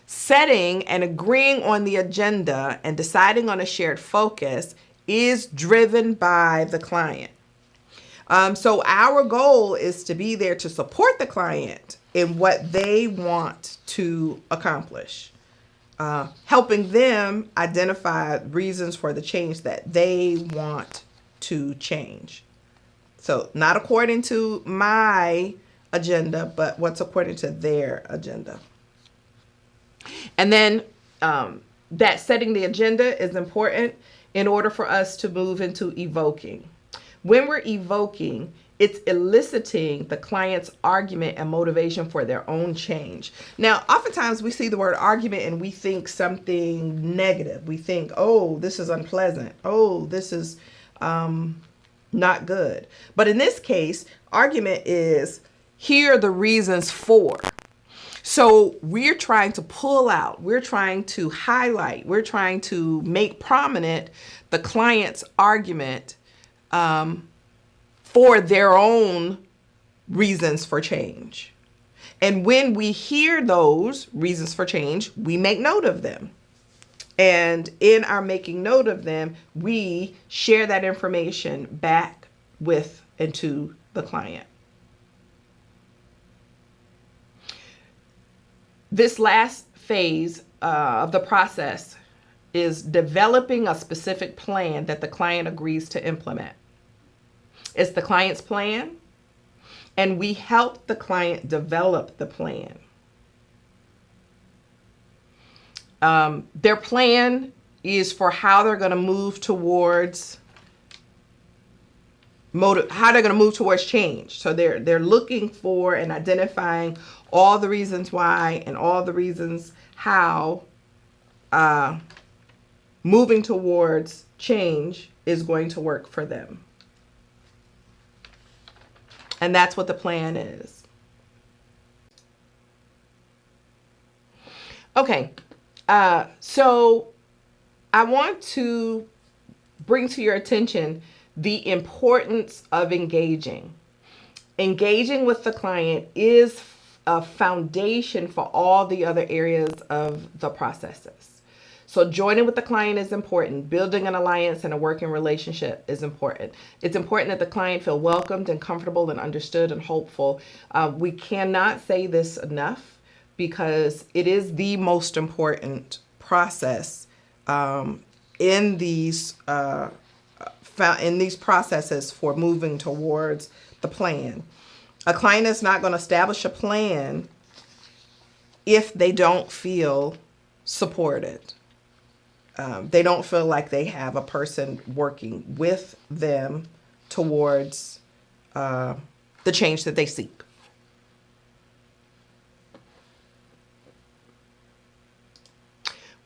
Setting and agreeing on the agenda and deciding on a shared focus is driven by the client. So our goal is to be there to support the client in what they want to accomplish, helping them identify reasons for the change that they want to change. So not according to my agenda, but what's according to their agenda. And then that setting the agenda is important in order for us to move into evoking. When we're evoking, it's eliciting the client's argument and motivation for their own change. Now, oftentimes we see the word argument and we think something negative. We think, oh, this is unpleasant. Oh, this is not good. But in this case, argument is, here are the reasons for. So we're trying to pull out, we're trying to highlight, we're trying to make prominent the client's argument for their own reasons for change. And when we hear those reasons for change, we make note of them. And in our making note of them, we share that information back with and to the client. This last phase of the process is developing a specific plan that the client agrees to implement. It's the client's plan. and we help the client develop the plan. Their plan is for how they're going to move towards change. So they're looking for and identifying all the reasons why and all the reasons how moving towards change is going to work for them. And that's what the plan is. Okay, so I want to bring to your attention the importance of engaging. Engaging with the client is a foundation for all the other areas of the processes. So joining with the client is important. Building an alliance and a working relationship is important. It's important that the client feel welcomed and comfortable and understood and hopeful. We cannot say this enough because it is the most important process in these processes for moving towards the plan. A client is not going to establish a plan if they don't feel supported. They don't feel like they have a person working with them towards the change that they seek.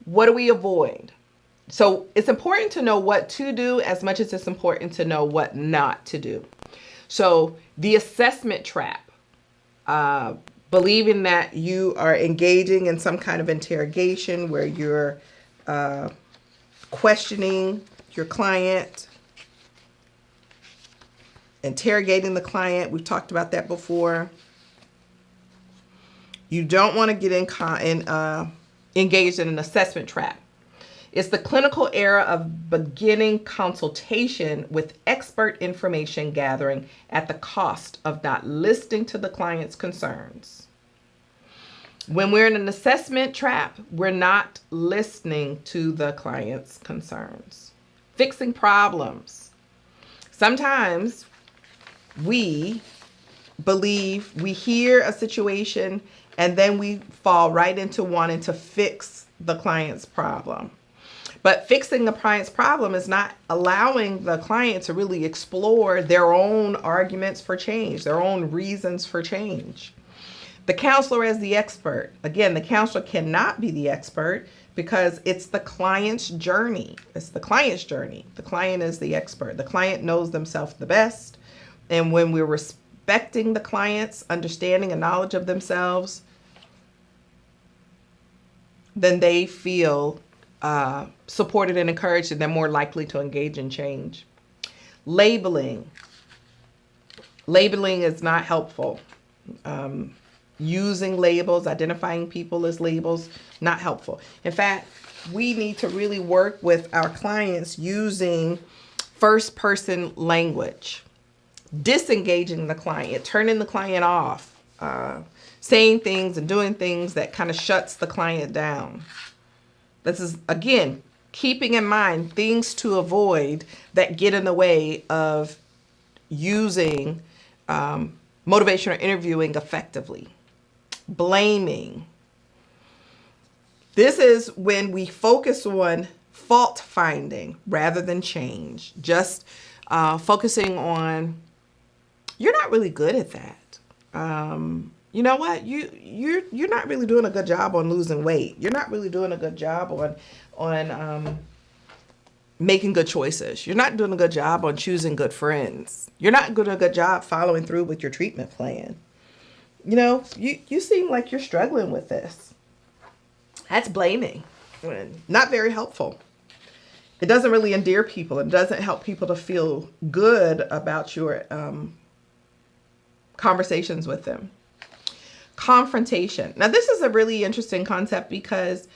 What do we avoid? So it's important to know what to do as much as it's important to know what not to do. So the assessment trap, believing that you are engaging in some kind of interrogation where you're questioning your client, interrogating the client. We've talked about that before. You don't want to get engaged in an assessment trap. It's the clinical error of beginning consultation with expert information gathering at the cost of not listening to the client's concerns. When we're in an assessment trap, we're not listening to the client's concerns. Fixing problems. Sometimes we believe we hear a situation and then we fall right into wanting to fix the client's problem. But fixing the client's problem is not allowing the client to really explore their own arguments for change, their own reasons for change. The counselor as the expert. Again, the counselor cannot be the expert because it's the client's journey. It's the client's journey. The client is the expert. The client knows themselves the best. And when we're respecting the client's understanding and knowledge of themselves, then they feel supported and encouraged, and they're more likely to engage in change. Labeling. Labeling is not helpful. Using labels, identifying people as labels, not helpful. In fact, we need to really work with our clients using first-person language, disengaging the client, turning the client off, saying things and doing things that kind of shuts the client down. This is, again, keeping in mind things to avoid that get in the way of using motivational interviewing effectively. Blaming. This is when we focus on fault finding rather than change. Just focusing on, you're not really good at that. You know what? You're not really doing a good job on losing weight. You're not really doing a good job on making good choices. You're not doing a good job on choosing good friends. You're not doing a good job following through with your treatment plan. You know, you seem like you're struggling with this. That's blaming. Not very helpful. It doesn't really endear people. It doesn't help people to feel good about your conversations with them. Confrontation. Now, this is a really interesting concept because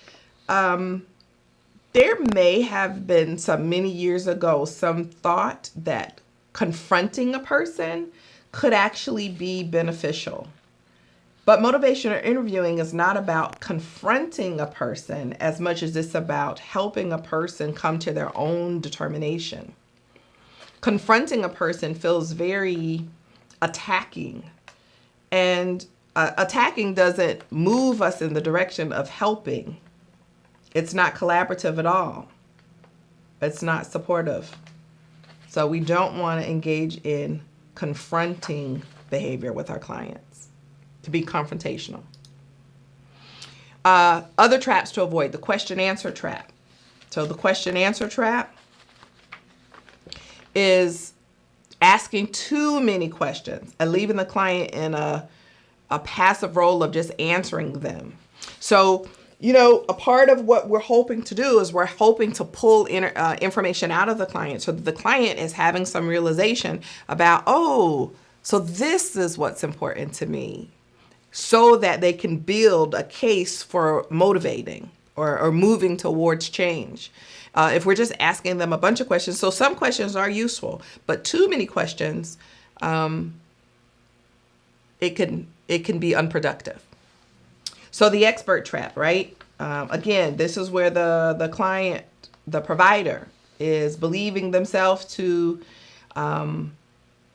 there may have been many years ago, some thought that confronting a person could actually be beneficial. But motivational interviewing is not about confronting a person as much as it's about helping a person come to their own determination. Confronting a person feels very attacking, And attacking doesn't move us in the direction of helping. It's not collaborative at all. It's not supportive. So we don't want to engage in confronting behavior with our clients, to be confrontational. Other traps to avoid: the question-answer trap. So the question-answer trap is asking too many questions and leaving the client in a passive role of just answering them. So, a part of what we're hoping to do is we're hoping to pull information out of the client so that the client is having some realization about, oh, so this is what's important to me, so that they can build a case for motivating or moving towards change. If we're just asking them a bunch of questions, so some questions are useful, but too many questions, it can be unproductive. So the expert trap, right? Again, this is where the client, the provider, is believing themselves to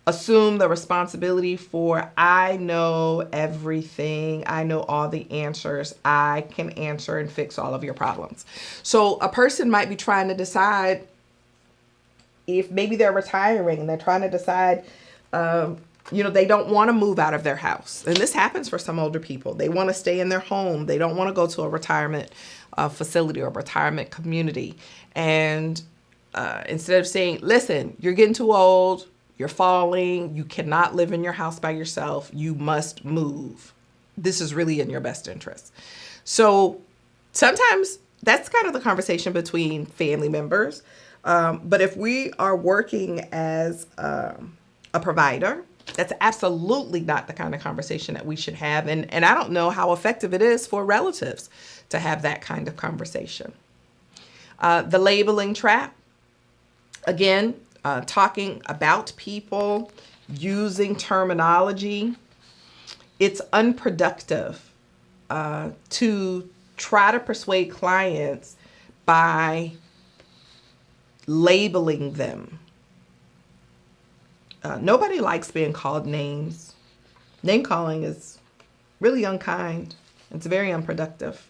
assume the responsibility for, I know everything, I know all the answers, I can answer and fix all of your problems. So a person might be trying to decide if maybe they're retiring and they're trying to decide, they don't want to move out of their house. And this happens for some older people. They want to stay in their home. They don't want to go to a retirement facility or retirement community. And instead of saying, listen, you're getting too old, you're falling, you cannot live in your house by yourself, you must move. This is really in your best interest. So sometimes that's kind of the conversation between family members. But if we are working as a provider, that's absolutely not the kind of conversation that we should have. And I don't know how effective it is for relatives to have that kind of conversation. The labeling trap, again, talking about people, using terminology. It's unproductive to try to persuade clients by labeling them. Nobody likes being called names. Name calling is really unkind. It's very unproductive.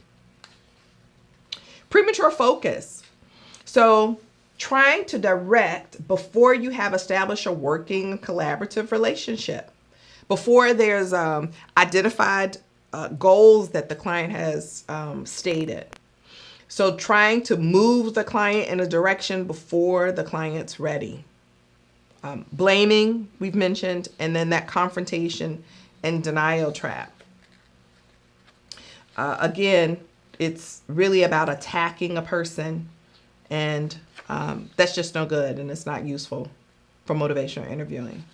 Premature focus. So trying to direct before you have established a working collaborative relationship, before there's identified goals that the client has stated. So trying to move the client in a direction before the client's ready. Blaming, we've mentioned, and then that confrontation and denial trap. Again, it's really about attacking a person, and that's just no good, and it's not useful for motivational interviewing.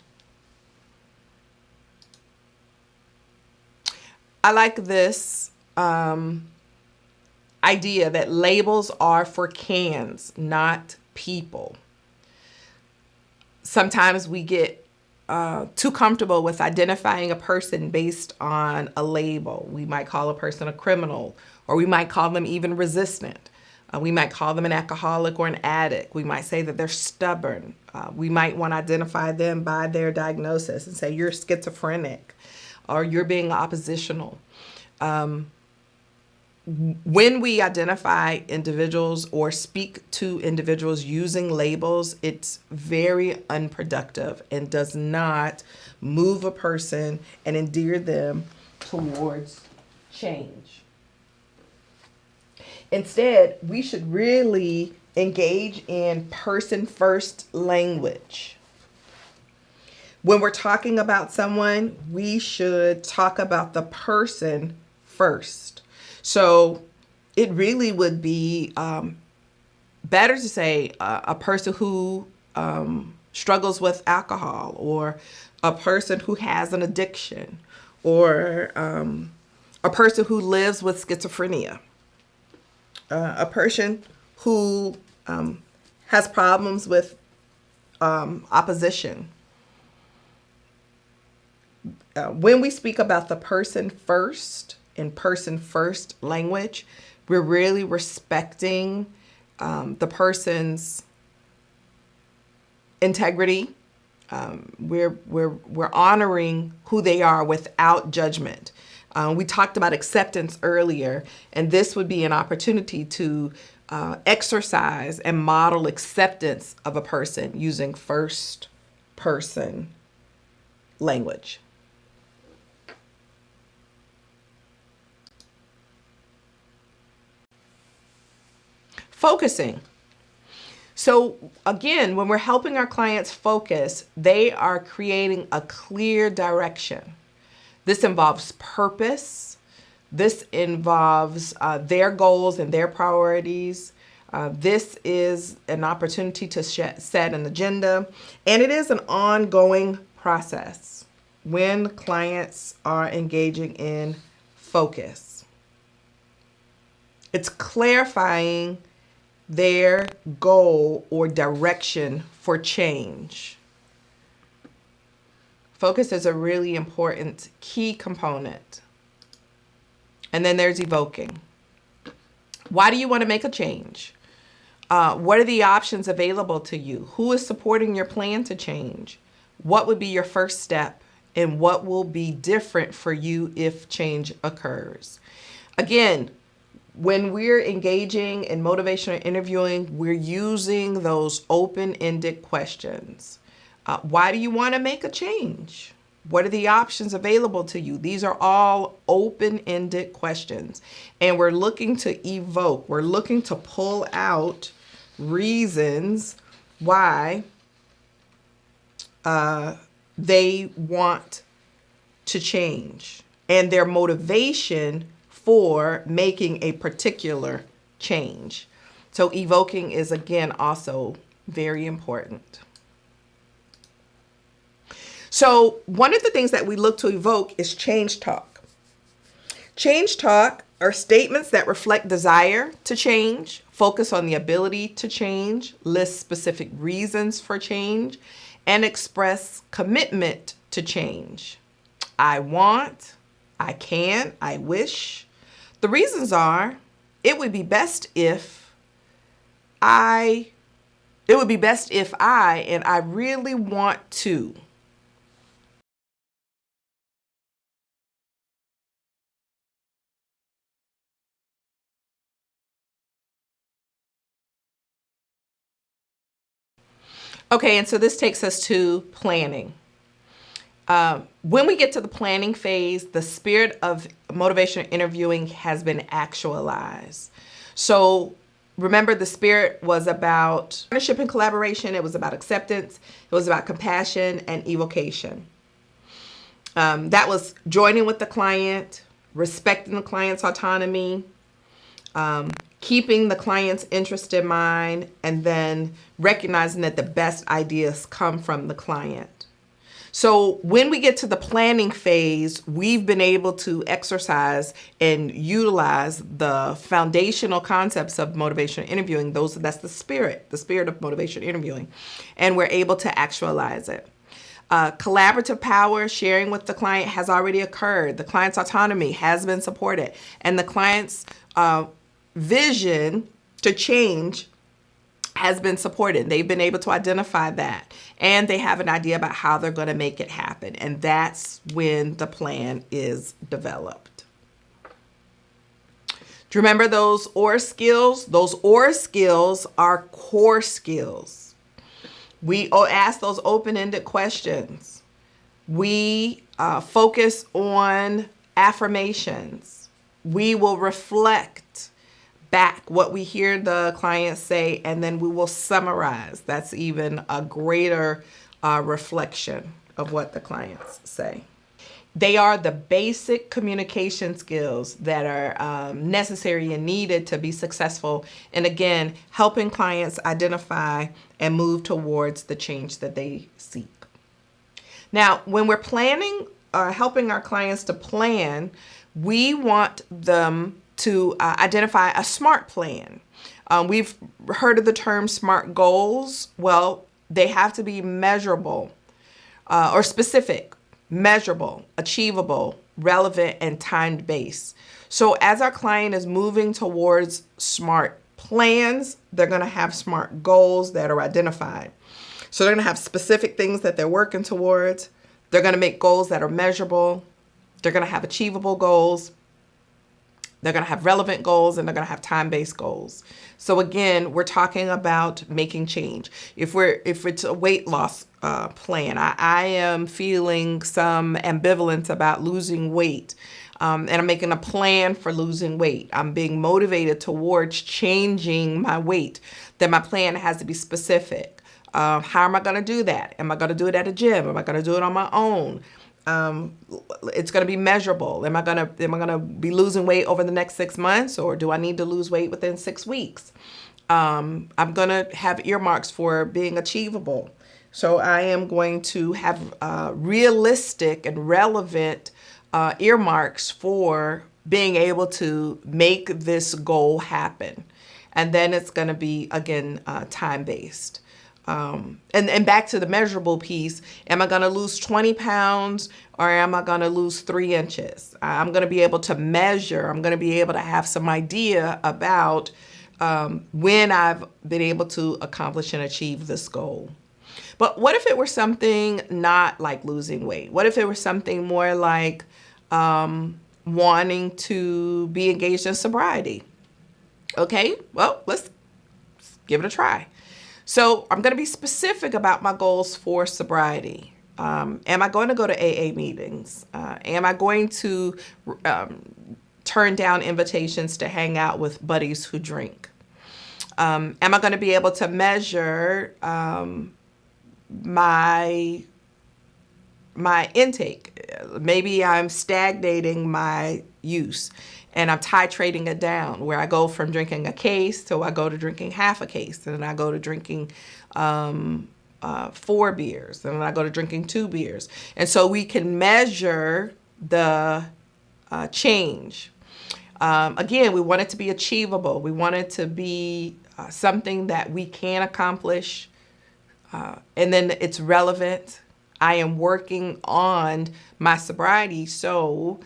I like this idea that labels are for cans, not people. Sometimes we get too comfortable with identifying a person based on a label. We might call a person a criminal, or we might call them even resistant. We might call them an alcoholic or an addict. We might say that they're stubborn. We might want to identify them by their diagnosis and say, you're schizophrenic, or you're being oppositional. When we identify individuals or speak to individuals using labels, it's very unproductive and does not move a person and endear them towards change. Instead, we should really engage in person-first language. When we're talking about someone, we should talk about the person first. So it really would be better to say a person who struggles with alcohol, or a person who has an addiction, or a person who lives with schizophrenia, a person who has problems with opposition. When we speak about the person first, in person-first language, we're really respecting the person's integrity, We're honoring who they are without judgment. We talked about acceptance earlier, and this would be an opportunity to exercise and model acceptance of a person using first person language. Focusing. So again, when we're helping our clients focus, they are creating a clear direction. This involves purpose. This involves their goals and their priorities. This is an opportunity to set an agenda, and it is an ongoing process when clients are engaging in focus. It's clarifying their goal or direction for change. Focus is a really important key component. And then there's evoking. Why do you want to make a change? What are the options available to you? Who is supporting your plan to change? What would be your first step? And what will be different for you if change occurs? Again, when we're engaging in motivational interviewing, we're using those open-ended questions. Why do you want to make a change? What are the options available to you? These are all open-ended questions. And we're looking to evoke, we're looking to pull out reasons why they want to change and their motivation for making a particular change. So evoking is, again, also very important. So one of the things that we look to evoke is change talk. Change talk are statements that reflect desire to change, focus on the ability to change, list specific reasons for change, and express commitment to change. I want, I can, I wish. The reasons are, it would be best if I, and I really want to. Okay, and so this takes us to planning. When we get to the planning phase, the spirit of motivational interviewing has been actualized. So remember, the spirit was about partnership and collaboration. It was about acceptance. It was about compassion and evocation. That was joining with the client, respecting the client's autonomy, keeping the client's interest in mind, and then recognizing that the best ideas come from the client. So when we get to the planning phase, we've been able to exercise and utilize the foundational concepts of motivational interviewing. That's the spirit of motivational interviewing, and we're able to actualize it. Collaborative power, sharing with the client, has already occurred. The client's autonomy has been supported, and the client's vision to change has been supported. They've been able to identify that, and they have an idea about how they're going to make it happen. And that's when the plan is developed. Do you remember those OR skills? Those OR skills are core skills. We ask those open-ended questions. We focus on affirmations. We will reflect back what we hear the client say, and then we will summarize. That's even a greater reflection of what the clients say. They are the basic communication skills that are necessary and needed to be successful, and again, helping clients identify and move towards the change that they seek. Now, when we're planning or helping our clients to plan, we want them to identify a SMART plan. We've heard of the term SMART goals. Well, they have to be measurable or specific, measurable, achievable, relevant, and time-based. So as our client is moving towards SMART plans, they're going to have SMART goals that are identified. So they're going to have specific things that they're working towards. They're going to make goals that are measurable. They're going to have achievable goals. They're going to have relevant goals, and they're going to have time-based goals. So again, we're talking about making change. If it's a weight loss plan, I am feeling some ambivalence about losing weight, and I'm making a plan for losing weight. I'm being motivated towards changing my weight. Then my plan has to be specific. How am I going to do that? Am I going to do it at a gym? Am I going to do it on my own? It's going to be measurable. Am I going to be losing weight over the next 6 months, or do I need to lose weight within 6 weeks? I'm going to have earmarks for being achievable. So I am going to have realistic and relevant earmarks for being able to make this goal happen. And then it's going to be, again, time-based. And back to the measurable piece, am I going to lose 20 pounds or am I going to lose 3 inches? I'm going to be able to measure. I'm going to be able to have some idea about when I've been able to accomplish and achieve this goal. But what if it were something not like losing weight? What if it were something more like wanting to be engaged in sobriety? Okay, well, let's give it a try. So I'm going to be specific about my goals for sobriety. Am I going to go to AA meetings? Am I going to turn down invitations to hang out with buddies who drink? Am I going to be able to measure my intake? Maybe I'm stagnating my use and I'm titrating it down, where I go from drinking a case to I go to drinking half a case, and then I go to drinking 4 beers, and then I go to drinking 2 beers. And so we can measure the change. Again, we want it to be achievable. We want it to be something that we can accomplish, and then it's relevant. I am working on my sobriety, so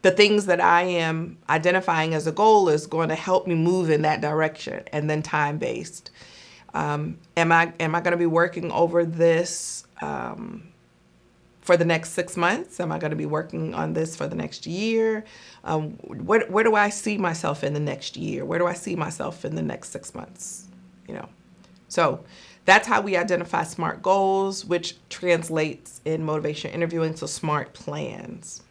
the things that I am identifying as a goal is going to help me move in that direction. And then time-based. Am I going to be working over this for the next 6 months? Am I going to be working on this for the next year? Where do I see myself in the next year? Where do I see myself in the next 6 months? So that's how we identify SMART goals, which translates in motivation interviewing to SMART plans.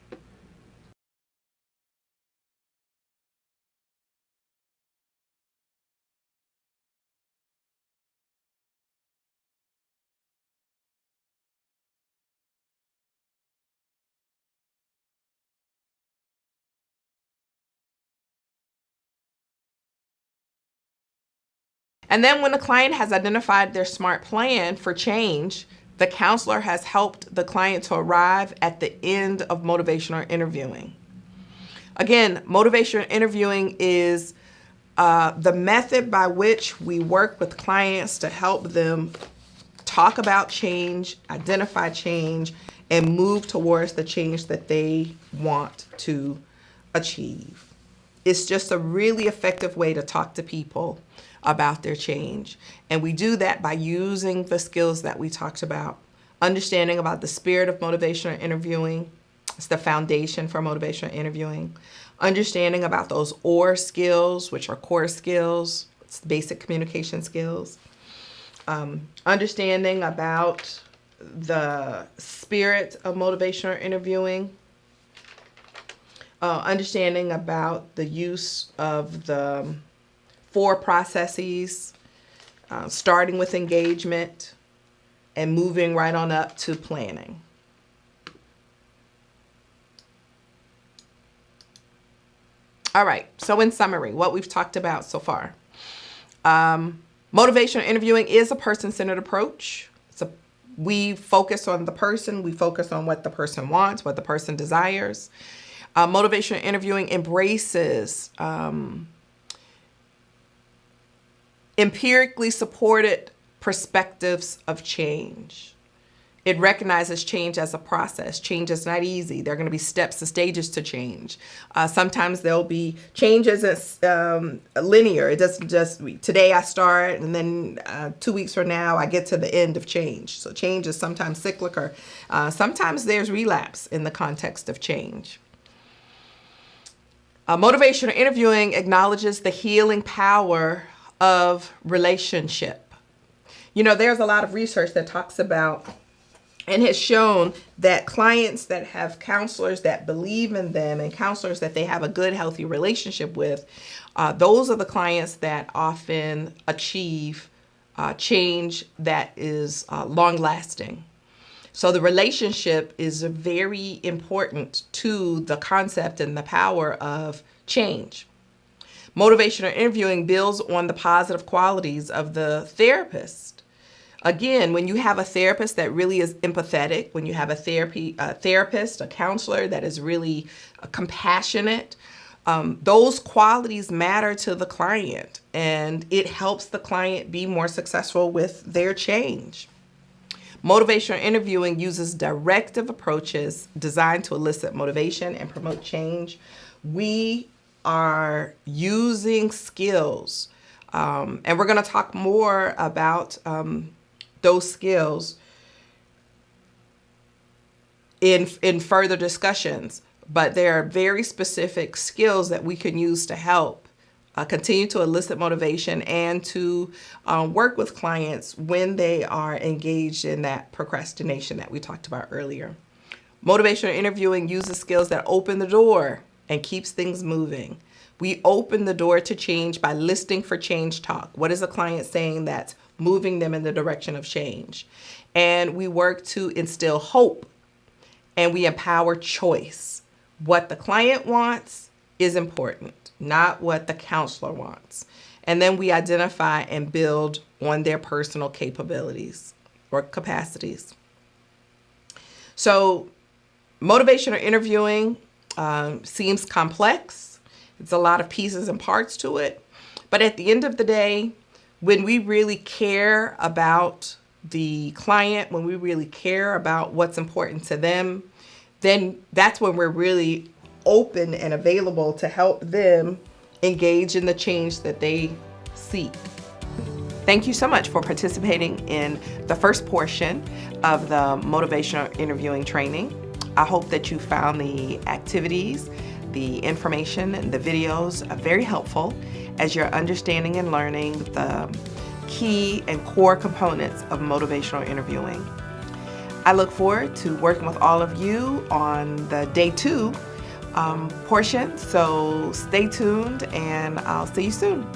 And then when the client has identified their SMART plan for change, the counselor has helped the client to arrive at the end of motivational interviewing. Again, motivational interviewing is the method by which we work with clients to help them talk about change, identify change, and move towards the change that they want to achieve. It's just a really effective way to talk to people about their change. And we do that by using the skills that we talked about. Understanding about the spirit of motivational interviewing. It's the foundation for motivational interviewing. Understanding about those OR skills, which are core skills. It's basic communication skills. Understanding about the spirit of motivational interviewing. Understanding about the use of the 4 processes, starting with engagement and moving right on up to planning. All right, so in summary, what we've talked about so far. Motivational interviewing is a person-centered approach. We focus on the person, we focus on what the person wants, what the person desires. Motivational interviewing embraces empirically supported perspectives of change. It recognizes change as a process. Change is not easy. There are going to be steps and stages to change. Sometimes there'll be changes as linear. It doesn't just, today I start and then 2 weeks from now I get to the end of change. So change is sometimes cyclic, or sometimes there's relapse in the context of change. Motivational interviewing acknowledges the healing power of relationship. You know, there's a lot of research that talks about and has shown that clients that have counselors that believe in them and counselors that they have a good, healthy relationship with, those are the clients that often achieve change that is long-lasting. So the relationship is very important to the concept and the power of change. Motivational interviewing builds on the positive qualities of the therapist. Again, when you have a therapist that really is empathetic, when you have a therapist, a counselor that is really compassionate, those qualities matter to the client, and it helps the client be more successful with their change. Motivational interviewing uses directive approaches designed to elicit motivation and promote change. We are using skills, and we're going to talk more about those skills in further discussions, but there are very specific skills that we can use to help continue to elicit motivation and to work with clients when they are engaged in that procrastination that we talked about earlier. Motivational interviewing uses skills that open the door and keeps things moving. We open the door to change by listening for change talk. What is a client saying that's moving them in the direction of change? And we work to instill hope, and we empower choice. What the client wants is important, not what the counselor wants. And then we identify and build on their personal capabilities or capacities. So motivational interviewing seems complex. It's a lot of pieces and parts to it. But at the end of the day, when we really care about the client, when we really care about what's important to them, then that's when we're really open and available to help them engage in the change that they seek. Thank you so much for participating in the first portion of the motivational interviewing training. I hope that you found the activities, the information, and the videos very helpful as you're understanding and learning the key and core components of motivational interviewing. I look forward to working with all of you on the day 2 portion, so stay tuned and I'll see you soon.